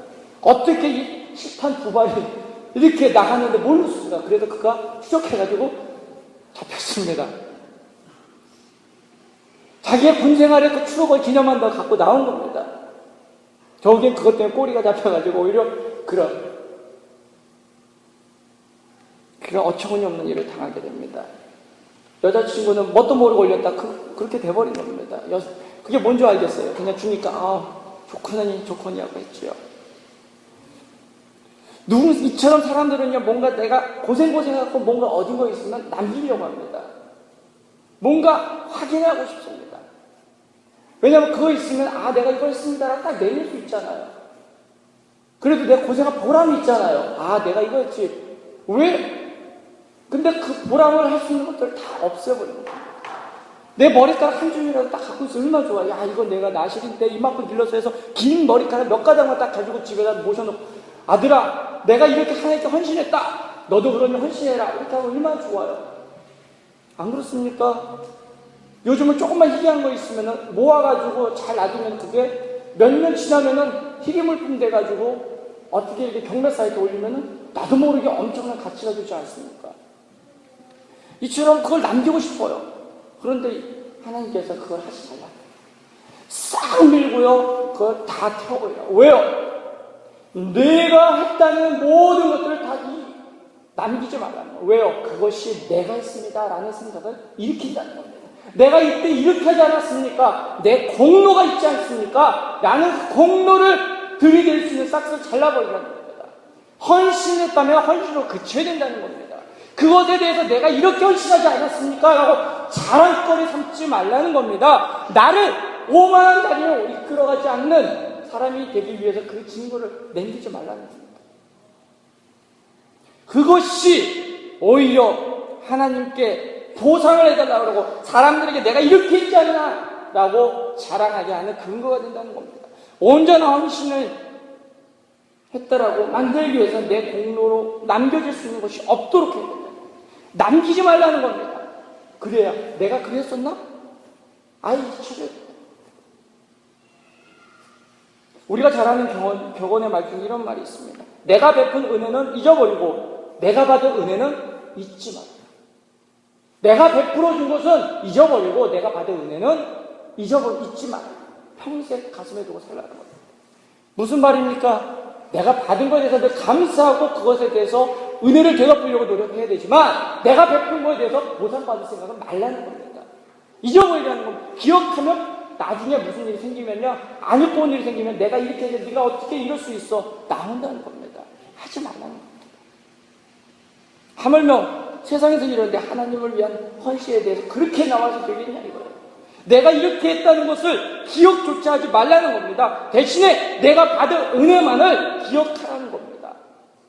어떻게 이 실탄 두 발이 이렇게 나가는데 모르겠습니다. 그래서 그가 추적해가지고 잡혔습니다. 자기의 군 생활의 그 추억을 기념한다고 갖고 나온 겁니다. 저기엔 그것 때문에 꼬리가 잡혀가지고 오히려 그런 어처구니 없는 일을 당하게 됩니다. 여자친구는 뭣도 모르고 올렸다. 그렇게 돼버린 겁니다. 그게 뭔지 알겠어요. 그냥 주니까 좋거니 하고 했지요. 이처럼 사람들은요, 뭔가 내가 고생하고 뭔가 얻은 거 있으면 남기려고 합니다. 뭔가 확인하고 싶습니다. 왜냐하면 그거 있으면 내가 이걸 했습니다라고 딱 내릴 수 있잖아요. 그래도 내가 고생한 보람이 있잖아요. 내가 이거 했지. 왜? 근데 그 보람을 할 수 있는 것들을 다 없애버리는 거예요. 내 머리카락 한 줄이라도 딱 갖고 있으면 얼마나 좋아. 이거 내가 나실인 때 이만큼 길러서 해서 긴 머리카락 몇 가닥만 딱 가지고 집에다 모셔놓고, 아들아, 내가 이렇게 하나님께 헌신했다. 너도 그러면 헌신해라. 이렇게 하면 얼마나 좋아요. 안 그렇습니까? 요즘은 조금만 희귀한 거 있으면은 모아가지고 잘 놔두면 그게 몇 년 지나면은 희귀물품 돼가지고 어떻게 이렇게 경매 사이트에 올리면은 나도 모르게 엄청난 가치가 되지 않습니까? 이처럼 그걸 남기고 싶어요. 그런데 하나님께서 그걸 하지 말라. 싹 밀고요, 그걸 다 태워버려요. 왜요? 내가 했다는 모든 것들을 다 남기지 말라는 거예요. 왜요? 그것이 내가 했습니다 라는 생각을 일으킨다는 겁니다. 내가 이때 이렇게 하지 않았습니까? 내 공로가 있지 않습니까? 라는 그 공로를 들이댈 수 있는 싹을 잘라버리라는 겁니다. 헌신했다면 헌신으로 그쳐야 된다는 겁니다. 그것에 대해서 내가 이렇게 헌신하지 않았습니까? 라고 자랑거리 삼지 말라는 겁니다. 나를 오만한 자리로 이끌어가지 않는 사람이 되기 위해서 그 증거를 남기지 말라는 겁니다. 그것이 오히려 하나님께 보상을 해달라고 그러고 사람들에게 내가 이렇게 했지 않나 라고 자랑하게 하는 근거가 된다는 겁니다. 온전한 헌신을 했다라고 만들기 위해서 내 공로로 남겨질 수 있는 것이 없도록 해야 된다. 남기지 말라는 겁니다. 그래야 내가 그랬었나? 저게 우리가 잘 아는 격언의 말 중에 이런 말이 있습니다. 내가 베푼 은혜는 잊어버리고 내가 받은 은혜는 잊지 마라. 내가 베풀어 준 것은 잊어버리고 내가 받은 은혜는 잊지 마라. 평생 가슴에 두고 살라는 겁니다. 무슨 말입니까? 내가 받은 것에 대해서 늘 감사하고 그것에 대해서 은혜를 되갚으려고 노력해야 되지만 내가 베푼 것에 대해서 보상받을 생각은 말라는 겁니다. 잊어버리라는 겁니다. 기억하면 나중에 무슨 일이 생기면요, 안 잊고 온 일이 생기면 내가 이렇게 해서 네가 어떻게 이럴 수 있어? 나온다는 겁니다. 하지 말라는 겁니다. 하물며 세상에서 이러는데 하나님을 위한 헌신에 대해서 그렇게 나와서 되겠냐 이거예요. 내가 이렇게 했다는 것을 기억조차 하지 말라는 겁니다. 대신에 내가 받은 은혜만을 기억하라는 겁니다.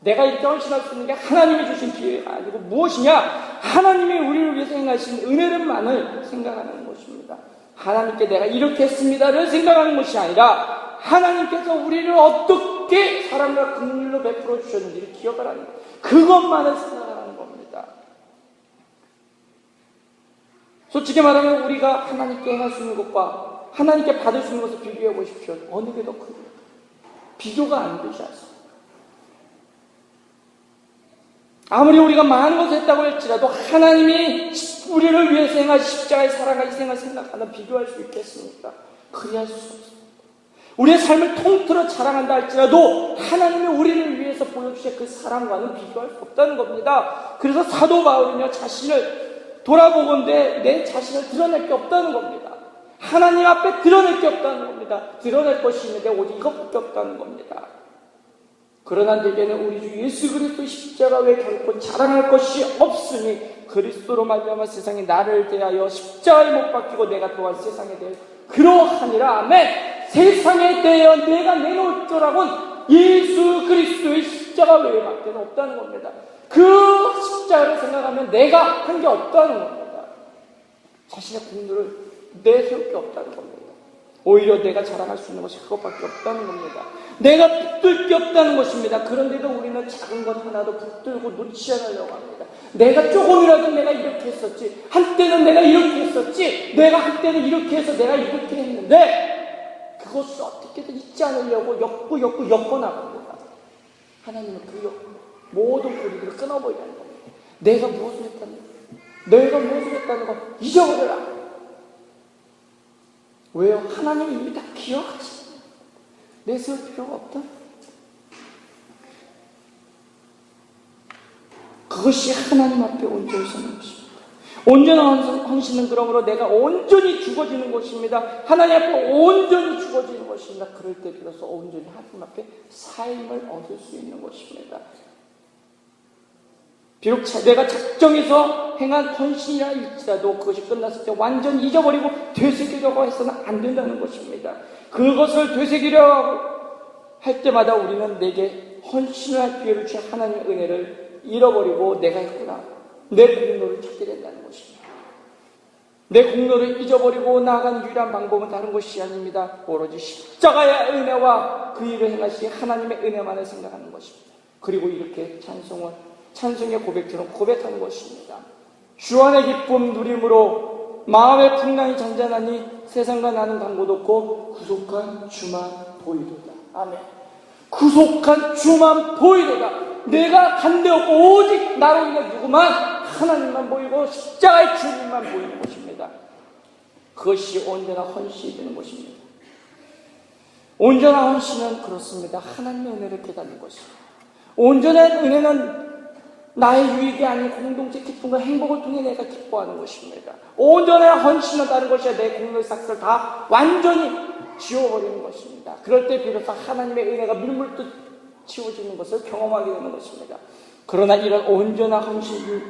내가 이렇게 헌신할 수 있는 게 하나님이 주신 기회가 아니고 무엇이냐? 하나님이 우리를 위해서 행하신 은혜만을 생각하는 것입니다. 하나님께 내가 이렇게 했습니다를 생각하는 것이 아니라 하나님께서 우리를 어떻게 사랑과 긍휼로 베풀어 주셨는지를 기억하라는 것, 그것만을 생각하라는 겁니다. 솔직히 말하면 우리가 하나님께 행할 수 있는 것과 하나님께 받을 수 있는 것을 비교해 보십시오. 어느 게 더 큽니까? 비교가 안 되지 않습니까? 아무리 우리가 많은 것을 했다고 할지라도 하나님이 우리를 위해서 행하신 십자가의 사랑과 희생을 생각하면 비교할 수 있겠습니까? 그리할 수 없습니다. 우리의 삶을 통틀어 자랑한다 할지라도 하나님이 우리를 위해서 보여주신 그 사랑과는 비교할 수 없다는 겁니다. 그래서 사도 바울은요, 자신을 돌아보건대 내 자신을 드러낼 게 없다는 겁니다. 하나님 앞에 드러낼 게 없다는 겁니다. 드러낼 것이 있는데 오직 이것밖에 없다는 겁니다. 그러나 내게는 우리 주 예수 그리스도의 십자가 외에 결코 자랑할 것이 없으니 그리스도로 말미암아 세상이 나를 대하여 십자가에 못 박히고 내가 또한 세상에 대해 그러하니라. 아멘. 세상에 대하여 내가 내놓을 거라고는 예수 그리스도의 십자가 외에밖에 없다는 겁니다. 그 십자가를 생각하면 내가 한 게 없다는 겁니다. 자신의 공로를 내세울 게 없다는 겁니다. 오히려 내가 자랑할 수 있는 것이 그것밖에 없다는 겁니다. 내가 붙들 게 없다는 것입니다. 그런데도 우리는 작은 것 하나도 붙들고 놓지 않으려고 합니다. 내가 조금이라도 내가 이렇게 했었지, 한때는 내가 이렇게 했었지, 내가 한때는 이렇게 해서 내가 이렇게 했는데 그것을 어떻게든 잊지 않으려고 엮고 나갑니다. 하나님은 그 모든 고리들을 끊어버리라는 겁니다. 내가 무엇을 했다는 거 잊어버려라. 왜요? 하나님이 이미 다 기억하시죠. 내세울 필요가 없다. 그것이 하나님 앞에 온전히 서는 것입니다. 온전한 헌신은 그러므로 내가 온전히 죽어지는 것입니다. 하나님 앞에 온전히 죽어지는 것입니다. 그럴 때 비로소 온전히 하나님 앞에 삶을 얻을 수 있는 것입니다. 비록 내가 작정해서 행한 헌신이라 할지라도 그것이 끝났을 때 완전히 잊어버리고 되새기려고 해서는 안 된다는 것입니다. 그것을 되새기려고 할 때마다 우리는 내게 헌신을 할 기회를 주신 하나님의 은혜를 잃어버리고 내가 했구나, 내 공로를 찾게 된다는 것입니다. 내 공로를 잊어버리고 나아간 유일한 방법은 다른 것이 아닙니다. 오로지 십자가의 은혜와 그 일을 행하신 하나님의 은혜만을 생각하는 것입니다. 그리고 이렇게 찬송의 고백처럼 고백하는 것입니다. 주 안의 기쁨 누림으로 마음의 풍랑이 잔잔하니 세상과 나는 광고도 없고 구속한 주만 보이도다. 아멘. 구속한 주만 보이도다. 내가 간데 없고 오직 나로 인해 누구만 하나님만 보이고 십자가의 주님만 보이는 것입니다. 그것이 온전한 헌신이 되는 것입니다. 온전한 헌신은 그렇습니다. 하나님의 은혜를 깨닫는 것입니다. 온전한 은혜는 나의 유익이 아닌 공동체 기쁨과 행복을 통해 내가 기뻐하는 것입니다. 온전한 헌신은 다른 것이 아니라 내 공로의 삭스를 다 완전히 지워버리는 것입니다. 그럴 때 비로소 하나님의 은혜가 밀물듯 지워지는 것을 경험하게 되는 것입니다. 그러나 이런 온전한 헌신을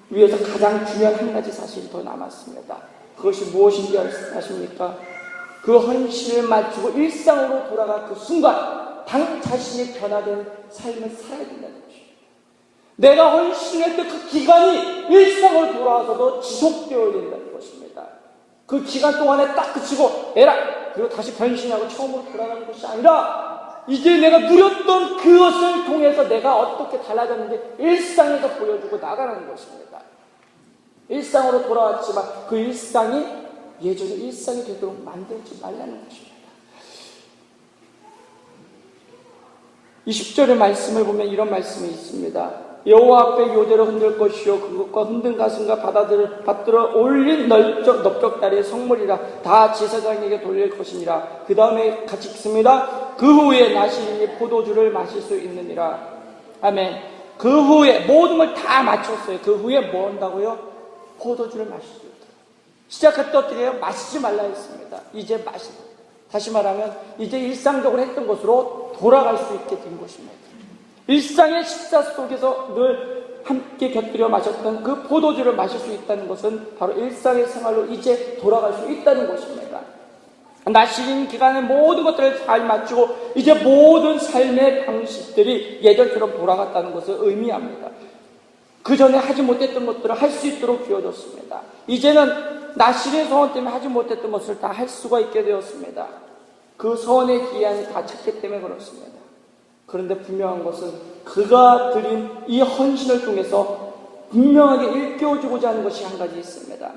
위해서 가장 중요한 한 가지 사실이 더 남았습니다. 그것이 무엇인지 아십니까? 그 헌신을 마치고 일상으로 돌아간 그 순간 당 자신이 변화된 삶을 살아야 된다는 것입니다. 내가 헌신했던 그 기간이 일상으로 돌아와서도 지속되어야 된다는 것입니다. 그 기간 동안에 딱 그치고 에라! 그리고 다시 변신하고 처음으로 돌아가는 것이 아니라 이제 내가 누렸던 그것을 통해서 내가 어떻게 달라졌는지 일상에서 보여주고 나가는 것입니다. 일상으로 돌아왔지만 그 일상이 예전의 일상이 되도록 만들지 말라는 것입니다. 20절의 말씀을 보면 이런 말씀이 있습니다. 여호와 앞에 요대로 흔들 것이요 그것과 흔든 가슴과 받들어 올린 넓적 다리의 성물이라 다 제사장에게 돌릴 것이니라. 그 다음에 같이 읽습니다. 그 후에 나시린이 포도주를 마실 수 있느니라. 아멘. 그 후에 모든 걸 다 마쳤어요. 그 후에 뭐 한다고요? 포도주를 마실 수 있다. 시작할 때 어떻게 해요? 마시지 말라 했습니다. 이제 마시다. 다시 말하면 이제 일상적으로 했던 것으로 돌아갈 수 있게 된 것입니다. 일상의 식사 속에서 늘 함께 곁들여 마셨던 그 포도주를 마실 수 있다는 것은 바로 일상의 생활로 이제 돌아갈 수 있다는 것입니다. 나시린 기간의 모든 것들을 잘 마치고 이제 모든 삶의 방식들이 예전처럼 돌아갔다는 것을 의미합니다. 그 전에 하지 못했던 것들을 할 수 있도록 비워줬습니다. 이제는 나시린 서원 때문에 하지 못했던 것을 다 할 수가 있게 되었습니다. 그 서원의 기한이 다 찼기 때문에 그렇습니다. 그런데 분명한 것은 그가 드린 이 헌신을 통해서 분명하게 일깨워주고자 하는 것이 한 가지 있습니다.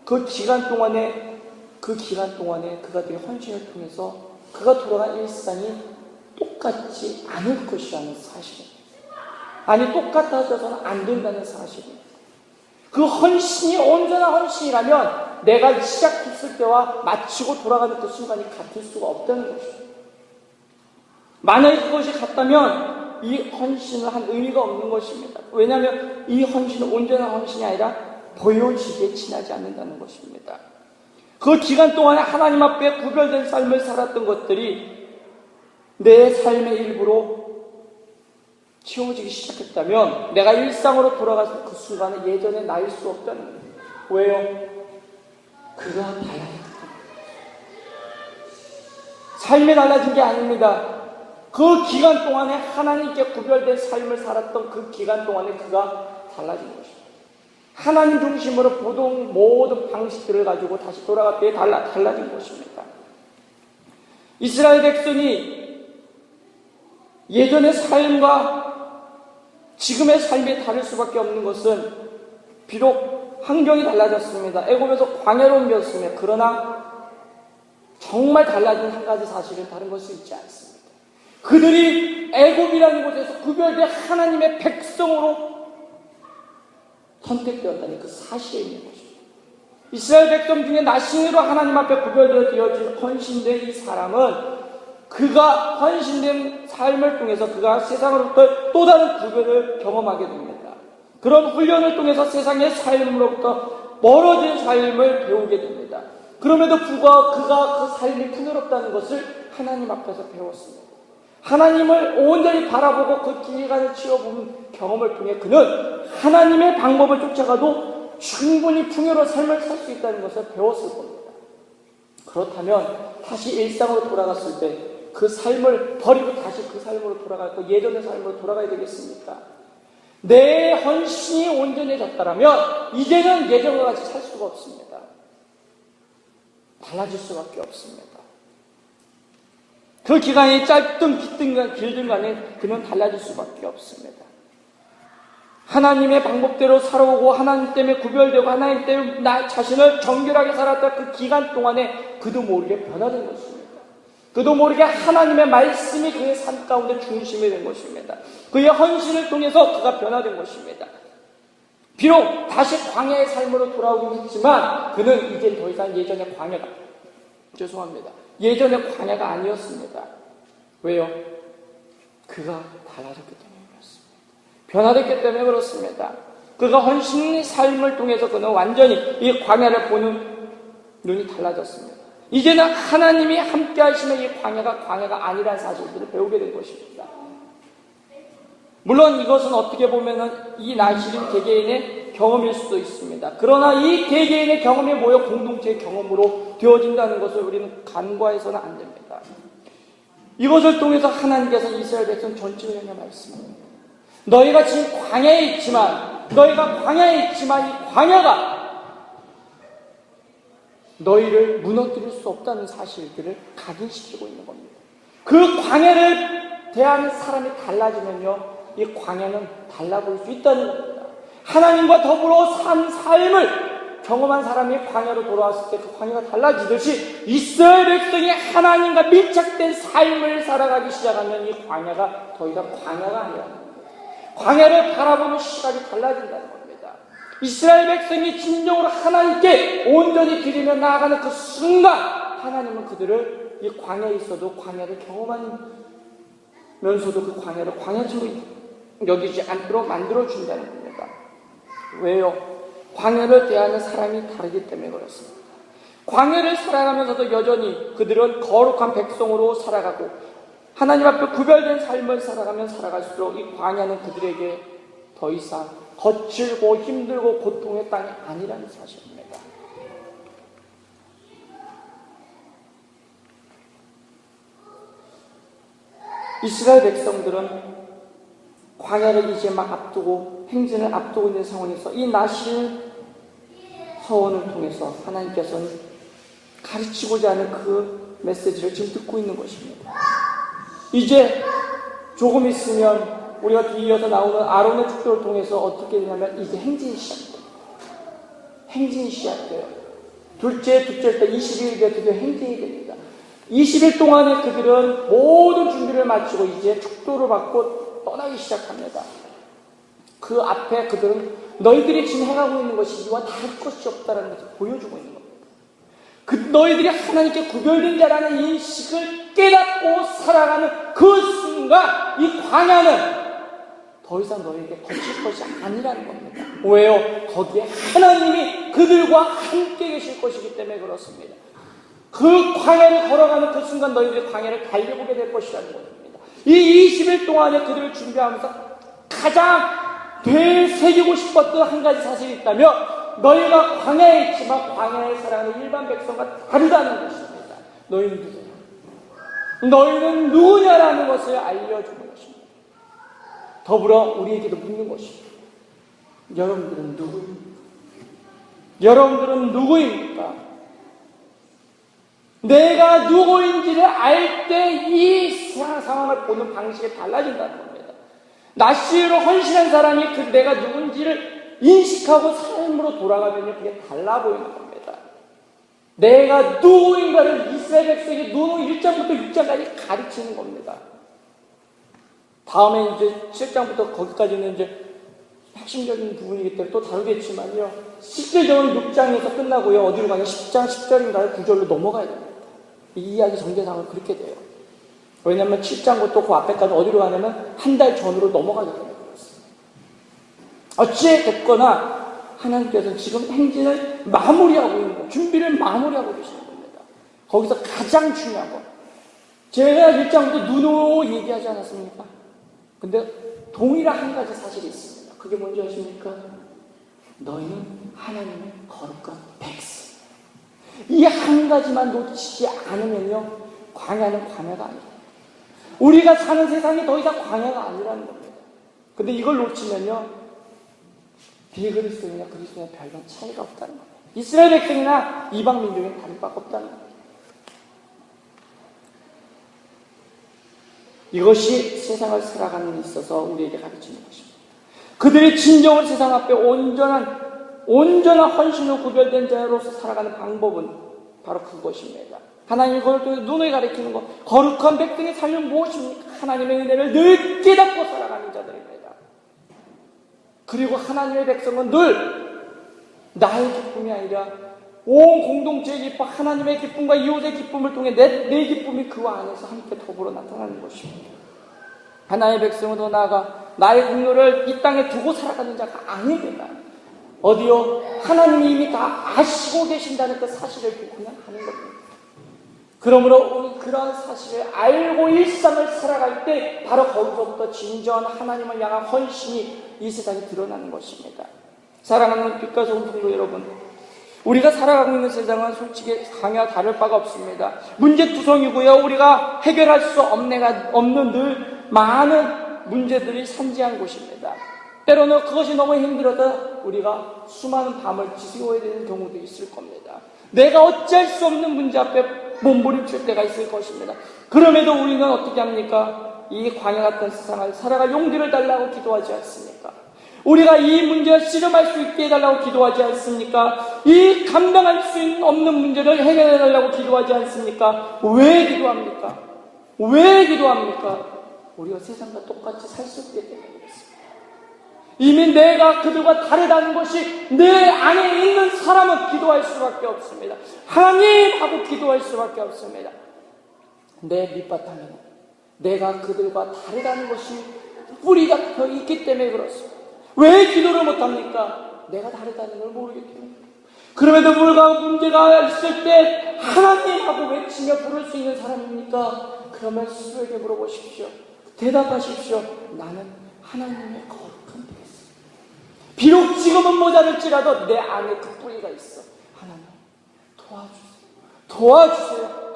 그 기간 동안에 그가 드린 헌신을 통해서 그가 돌아간 일상이 똑같지 않을 것이라는 사실입니다. 아니, 똑같아져서는 안 된다는 사실입니다. 그 헌신이 온전한 헌신이라면 내가 시작했을 때와 마치고 돌아가는 그 순간이 같을 수가 없다는 것입니다. 만약에 그것이 같다면 이 헌신을 한 의미가 없는 것입니다. 왜냐하면 이 헌신은 온전한 헌신이 아니라 보여지기에 지나지 않는다는 것입니다. 그 기간 동안에 하나님 앞에 구별된 삶을 살았던 것들이 내 삶의 일부로 채워지기 시작했다면 내가 일상으로 돌아가서 그 순간에 예전의 나일 수 없다는 거예요. 왜요? 그가 달라졌다. 삶이 달라진 게 아닙니다. 그 기간 동안에 하나님께 구별된 삶을 살았던 그 기간 동안에 그가 달라진 것입니다. 하나님 중심으로 모든 방식들을 가지고 다시 돌아갈 때 달라진 것입니다. 이스라엘 백성이 예전의 삶과 지금의 삶이 다를 수밖에 없는 것은 비록 환경이 달라졌습니다. 애굽에서 광야로 옮겼습니다. 그러나 정말 달라진 한 가지 사실은 다른 것이 있지 않습니다. 그들이 애굽이라는 곳에서 구별된 하나님의 백성으로 선택되었다는 그 사실에 있는 것입니다. 이스라엘 백성 중에 나신으로 하나님 앞에 구별되어진 헌신된 이 사람은 그가 헌신된 삶을 통해서 그가 세상으로부터 또 다른 구별을 경험하게 됩니다. 그런 훈련을 통해서 세상의 삶으로부터 멀어진 삶을 배우게 됩니다. 그럼에도 불구하고 그가 그 삶이 풍요롭다는 것을 하나님 앞에서 배웠습니다. 하나님을 온전히 바라보고 그 길간을 치어본 경험을 통해 그는 하나님의 방법을 쫓아가도 충분히 풍요로운 삶을 살 수 있다는 것을 배웠을 겁니다. 그렇다면 다시 일상으로 돌아갔을 때 그 삶을 버리고 다시 그 삶으로 돌아갈 거 예전의 삶으로 돌아가야 되겠습니까? 내 헌신이 온전해졌다면 이제는 예전과 같이 살 수가 없습니다. 달라질 수밖에 없습니다. 그 기간이 짧든 길든 간에 그는 달라질 수밖에 없습니다. 하나님의 방법대로 살아오고 하나님 때문에 구별되고 하나님 때문에 나 자신을 정결하게 살았던 그 기간 동안에 그도 모르게 변화된 것입니다. 그도 모르게 하나님의 말씀이 그의 삶 가운데 중심이 된 것입니다. 그의 헌신을 통해서 그가 변화된 것입니다. 비록 다시 광야의 삶으로 돌아오긴 했지만 그는 이제 더 이상 예전의 광야가 예전의 광야가 아니었습니다. 왜요? 그가 달라졌기 때문에 그렇습니다. 변화됐기 때문에 그렇습니다. 그가 헌신의 삶을 통해서 그는 완전히 이 광야를 보는 눈이 달라졌습니다. 이제는 하나님이 함께 하시는 이 광야가 아니라는 사실들을 배우게 된 것입니다. 물론 이것은 어떻게 보면은 이 나실은 개개인의 경험일 수도 있습니다. 그러나 이 개개인의 경험이 모여 공동체의 경험으로 되어진다는 것을 우리는 간과해서는 안 됩니다. 이것을 통해서 하나님께서 이스라엘 백성 전체를 향해 말씀합니다. 너희가 지금 광야에 있지만 이 광야가 너희를 무너뜨릴 수 없다는 사실들을 각인시키고 있는 겁니다. 그 광야를 대하는 사람이 달라지면요, 이 광야는 달라 보일 수 있다는 겁니다. 하나님과 더불어 산 삶을 경험한 사람이 광야로 돌아왔을 때 그 광야가 달라지듯이 이스라엘 백성이 하나님과 밀착된 삶을 살아가기 시작하면 이 광야가 더 이상 광야가 아니라는 겁니다. 광야를 바라보는 시각이 달라진다는 겁니다. 이스라엘 백성이 진정으로 하나님께 온전히 드리며 나아가는 그 순간 하나님은 그들을 이 광야에 있어도 광야를 경험하면서도 그 광야를 광야처럼 여기지 않도록 만들어준다는 겁니다. 왜요? 광야를 대하는 사람이 다르기 때문에 그렇습니다. 광야를 살아가면서도 여전히 그들은 거룩한 백성으로 살아가고 하나님 앞에 구별된 삶을 살아가면 살아갈수록 이 광야는 그들에게 더 이상 거칠고 힘들고 고통의 땅이 아니라는 사실입니다. 이스라엘 백성들은 광야를 이제 막 앞두고 행진을 앞두고 있는 상황에서 이 나실 서원을 통해서 하나님께서는 가르치고자 하는 그 메시지를 지금 듣고 있는 것입니다. 이제 조금 있으면 우리가 뒤이어서 나오는 아론의 축도를 통해서 어떻게 되냐면 이제 행진이 시작돼요. 둘째 때 20일에 드디어 행진이 됩니다. 20일 동안에 그들은 모든 준비를 마치고 이제 축도를 받고 떠나기 시작합니다. 그 앞에 그들은 너희들이 지금 행하고 있는 것이 이와 다를 것이 없다는 것을 보여주고 있는 겁니다. 너희들이 하나님께 구별된 자라는 인식을 깨닫고 살아가는 그 순간 이 광야는 더 이상 너희에게 거칠 것이 아니라는 겁니다. 왜요? 거기에 하나님이 그들과 함께 계실 것이기 때문에 그렇습니다. 그 광야를 걸어가는 그 순간 너희들이 광야를 달려보게 될 것이라는 것입니다. 이 20일 동안에 그들을 준비하면서 가장 되새기고 싶었던 한 가지 사실이 있다면 너희가 광야에 있지만 광야에 살아가는 일반 백성과 다르다는 것입니다. 너희는 누구냐라는 것을 알려주는 것입니다. 더불어 우리에게도 묻는 것입니다. 여러분들은 누구입니까? 내가 누구인지를 알 때 이 상황을 보는 방식이 달라진다는 겁니다. 나시로 헌신한 사람이 그 내가 누군지를 인식하고 삶으로 돌아가면 그게 달라 보이는 겁니다. 내가 누구인가를 이스라엘 백성이 누누 1장부터 6장까지 가르치는 겁니다. 다음에 이제 7장부터 거기까지는 이제 핵심적인 부분이기 때문에 또 다루겠지만요. 실제적으로 6장에서 끝나고요. 어디로 가냐? 10장 10절인가요? 9절로 넘어가야 됩니다. 이 이야기 전개상은 그렇게 돼요. 왜냐하면 7장부터 그 앞에까지 어디로 가냐면 한 달 전으로 넘어가게 됩니다. 어찌됐거나 하나님께서는 지금 행진을 마무리하고 있는 거예요. 준비를 마무리하고 계시는 겁니다. 거기서 가장 중요한 거. 제가 1장부터 누누 얘기하지 않았습니까? 근데 동일한 한 가지 사실이 있습니다. 그게 뭔지 아십니까? 너희는 하나님의 거룩한 백성. 이 한 가지만 놓치지 않으면요, 광야는 광야가 아니에요. 우리가 사는 세상이 더 이상 광야가 아니라는 겁니다. 근데 이걸 놓치면요, 비그리스도인이나 그리스도인의 별반 차이가 없다는 겁니다. 이스라엘 백성이나 이방 민족은 다를 바가 없다는 겁니다. 이것이 세상을 살아가는 데 있어서 우리에게 가르치는 것입니다. 그들의 진정한 세상 앞에 온전한 헌신으로 구별된 자로서 살아가는 방법은 바로 그것입니다. 하나님의 그걸 통해 눈을 가리키는 것, 거룩한 백성의 삶은 무엇입니까? 하나님의 은혜를 늘 깨닫고 살아가는 자들입니다. 그리고 하나님의 백성은 늘 나의 기쁨이 아니라 온 공동체의 기쁨, 하나님의 기쁨과 이웃의 기쁨을 통해 내 기쁨이 그 안에서 함께 더불어 나타나는 것입니다. 하나님의 백성은 더 나아가 나의 공로를 이 땅에 두고 살아가는 자가 아닙니다. 어디요? 하나님이 이미 다 아시고 계신다는 그 사실을 그냥 하는 겁니다. 그러므로 우리 그러한 사실을 알고 일상을 살아갈 때 바로 거기서부터 진정한 하나님을 향한 헌신이 이 세상에 드러나는 것입니다. 사랑하는 빛과 소금 성도 여러분, 우리가 살아가고 있는 세상은 솔직히 강야와 다를 바가 없습니다. 문제투성이고요. 우리가 해결할 수 없는 늘 많은 문제들이 산재한 곳입니다. 때로는 그것이 너무 힘들어서 우리가 수많은 밤을 지새워야 되는 경우도 있을 겁니다. 내가 어찌할 수 없는 문제 앞에 몸부림칠 때가 있을 것입니다. 그럼에도 우리는 어떻게 합니까? 이 광야 같은 세상을 살아갈 용기를 달라고 기도하지 않습니까? 우리가 이 문제를 씨름할 수 있게 해달라고 기도하지 않습니까? 이 감당할 수 없는 문제를 해결해달라고 기도하지 않습니까? 왜 기도합니까? 왜 기도합니까? 우리가 세상과 똑같이 살 수 있기 때문에 그렇습니다. 이미 내가 그들과 다르다는 것이 내 안에 있는 사람은 기도할 수밖에 없습니다. 하나님 하고 기도할 수밖에 없습니다. 내 밑바탕에는 내가 그들과 다르다는 것이 뿌리가 있기 때문에 그렇습니다. 왜 기도를 못합니까? 내가 다르다는 걸 모르기 때문에. 그럼에도 불구하고 문제가 있을 때 하나님 하고 외치며 부를 수 있는 사람입니까? 그러면 스스로에게 물어보십시오. 대답하십시오. 나는 하나님의 거룩한 백성. 비록 지금은 모자랄지라도 내 안에 그 뿌리가 있어. 하나님 도와주세요.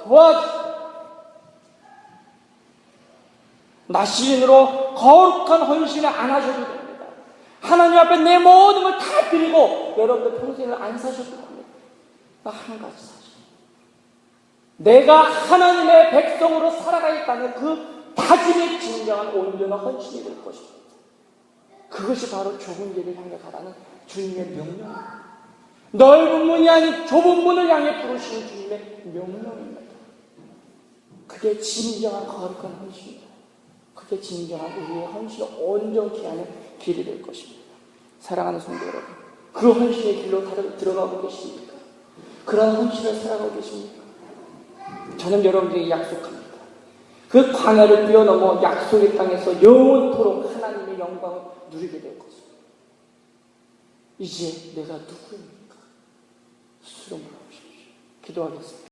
나 시인으로 거룩한 헌신을 안 하셔도 됩니다. 하나님 앞에 내 모든 걸 다 드리고 여러분들 평생을 안 사셔도 됩니다. 한 가지 사실. 내가 하나님의 백성으로 살아가겠다는 그 다짐이 진정한 온전한 헌신이 될 것입니다. 그것이 바로 좁은 길을 향해 가라는 주님의 명령입니다. 넓은 문이 아닌 좁은 문을 향해 부르시는 주님의 명령입니다. 그게 진정한 거룩한 헌신입니다. 그게 진정한 우리의 헌신을 온전히 하는 길이 될 것입니다. 사랑하는 성도 여러분, 그 헌신의 길로 들어가고 계십니까? 그런 헌신을 살아가고 계십니까? 저는 여러분들에게 약속합니다. 그 광야를 뛰어넘어 약속의 땅에서 영원토록 하나님의 영광을 누리게 될 것입니다. 이제 내가 누구입니까? 스스로 물어보십시오. 기도하겠습니다.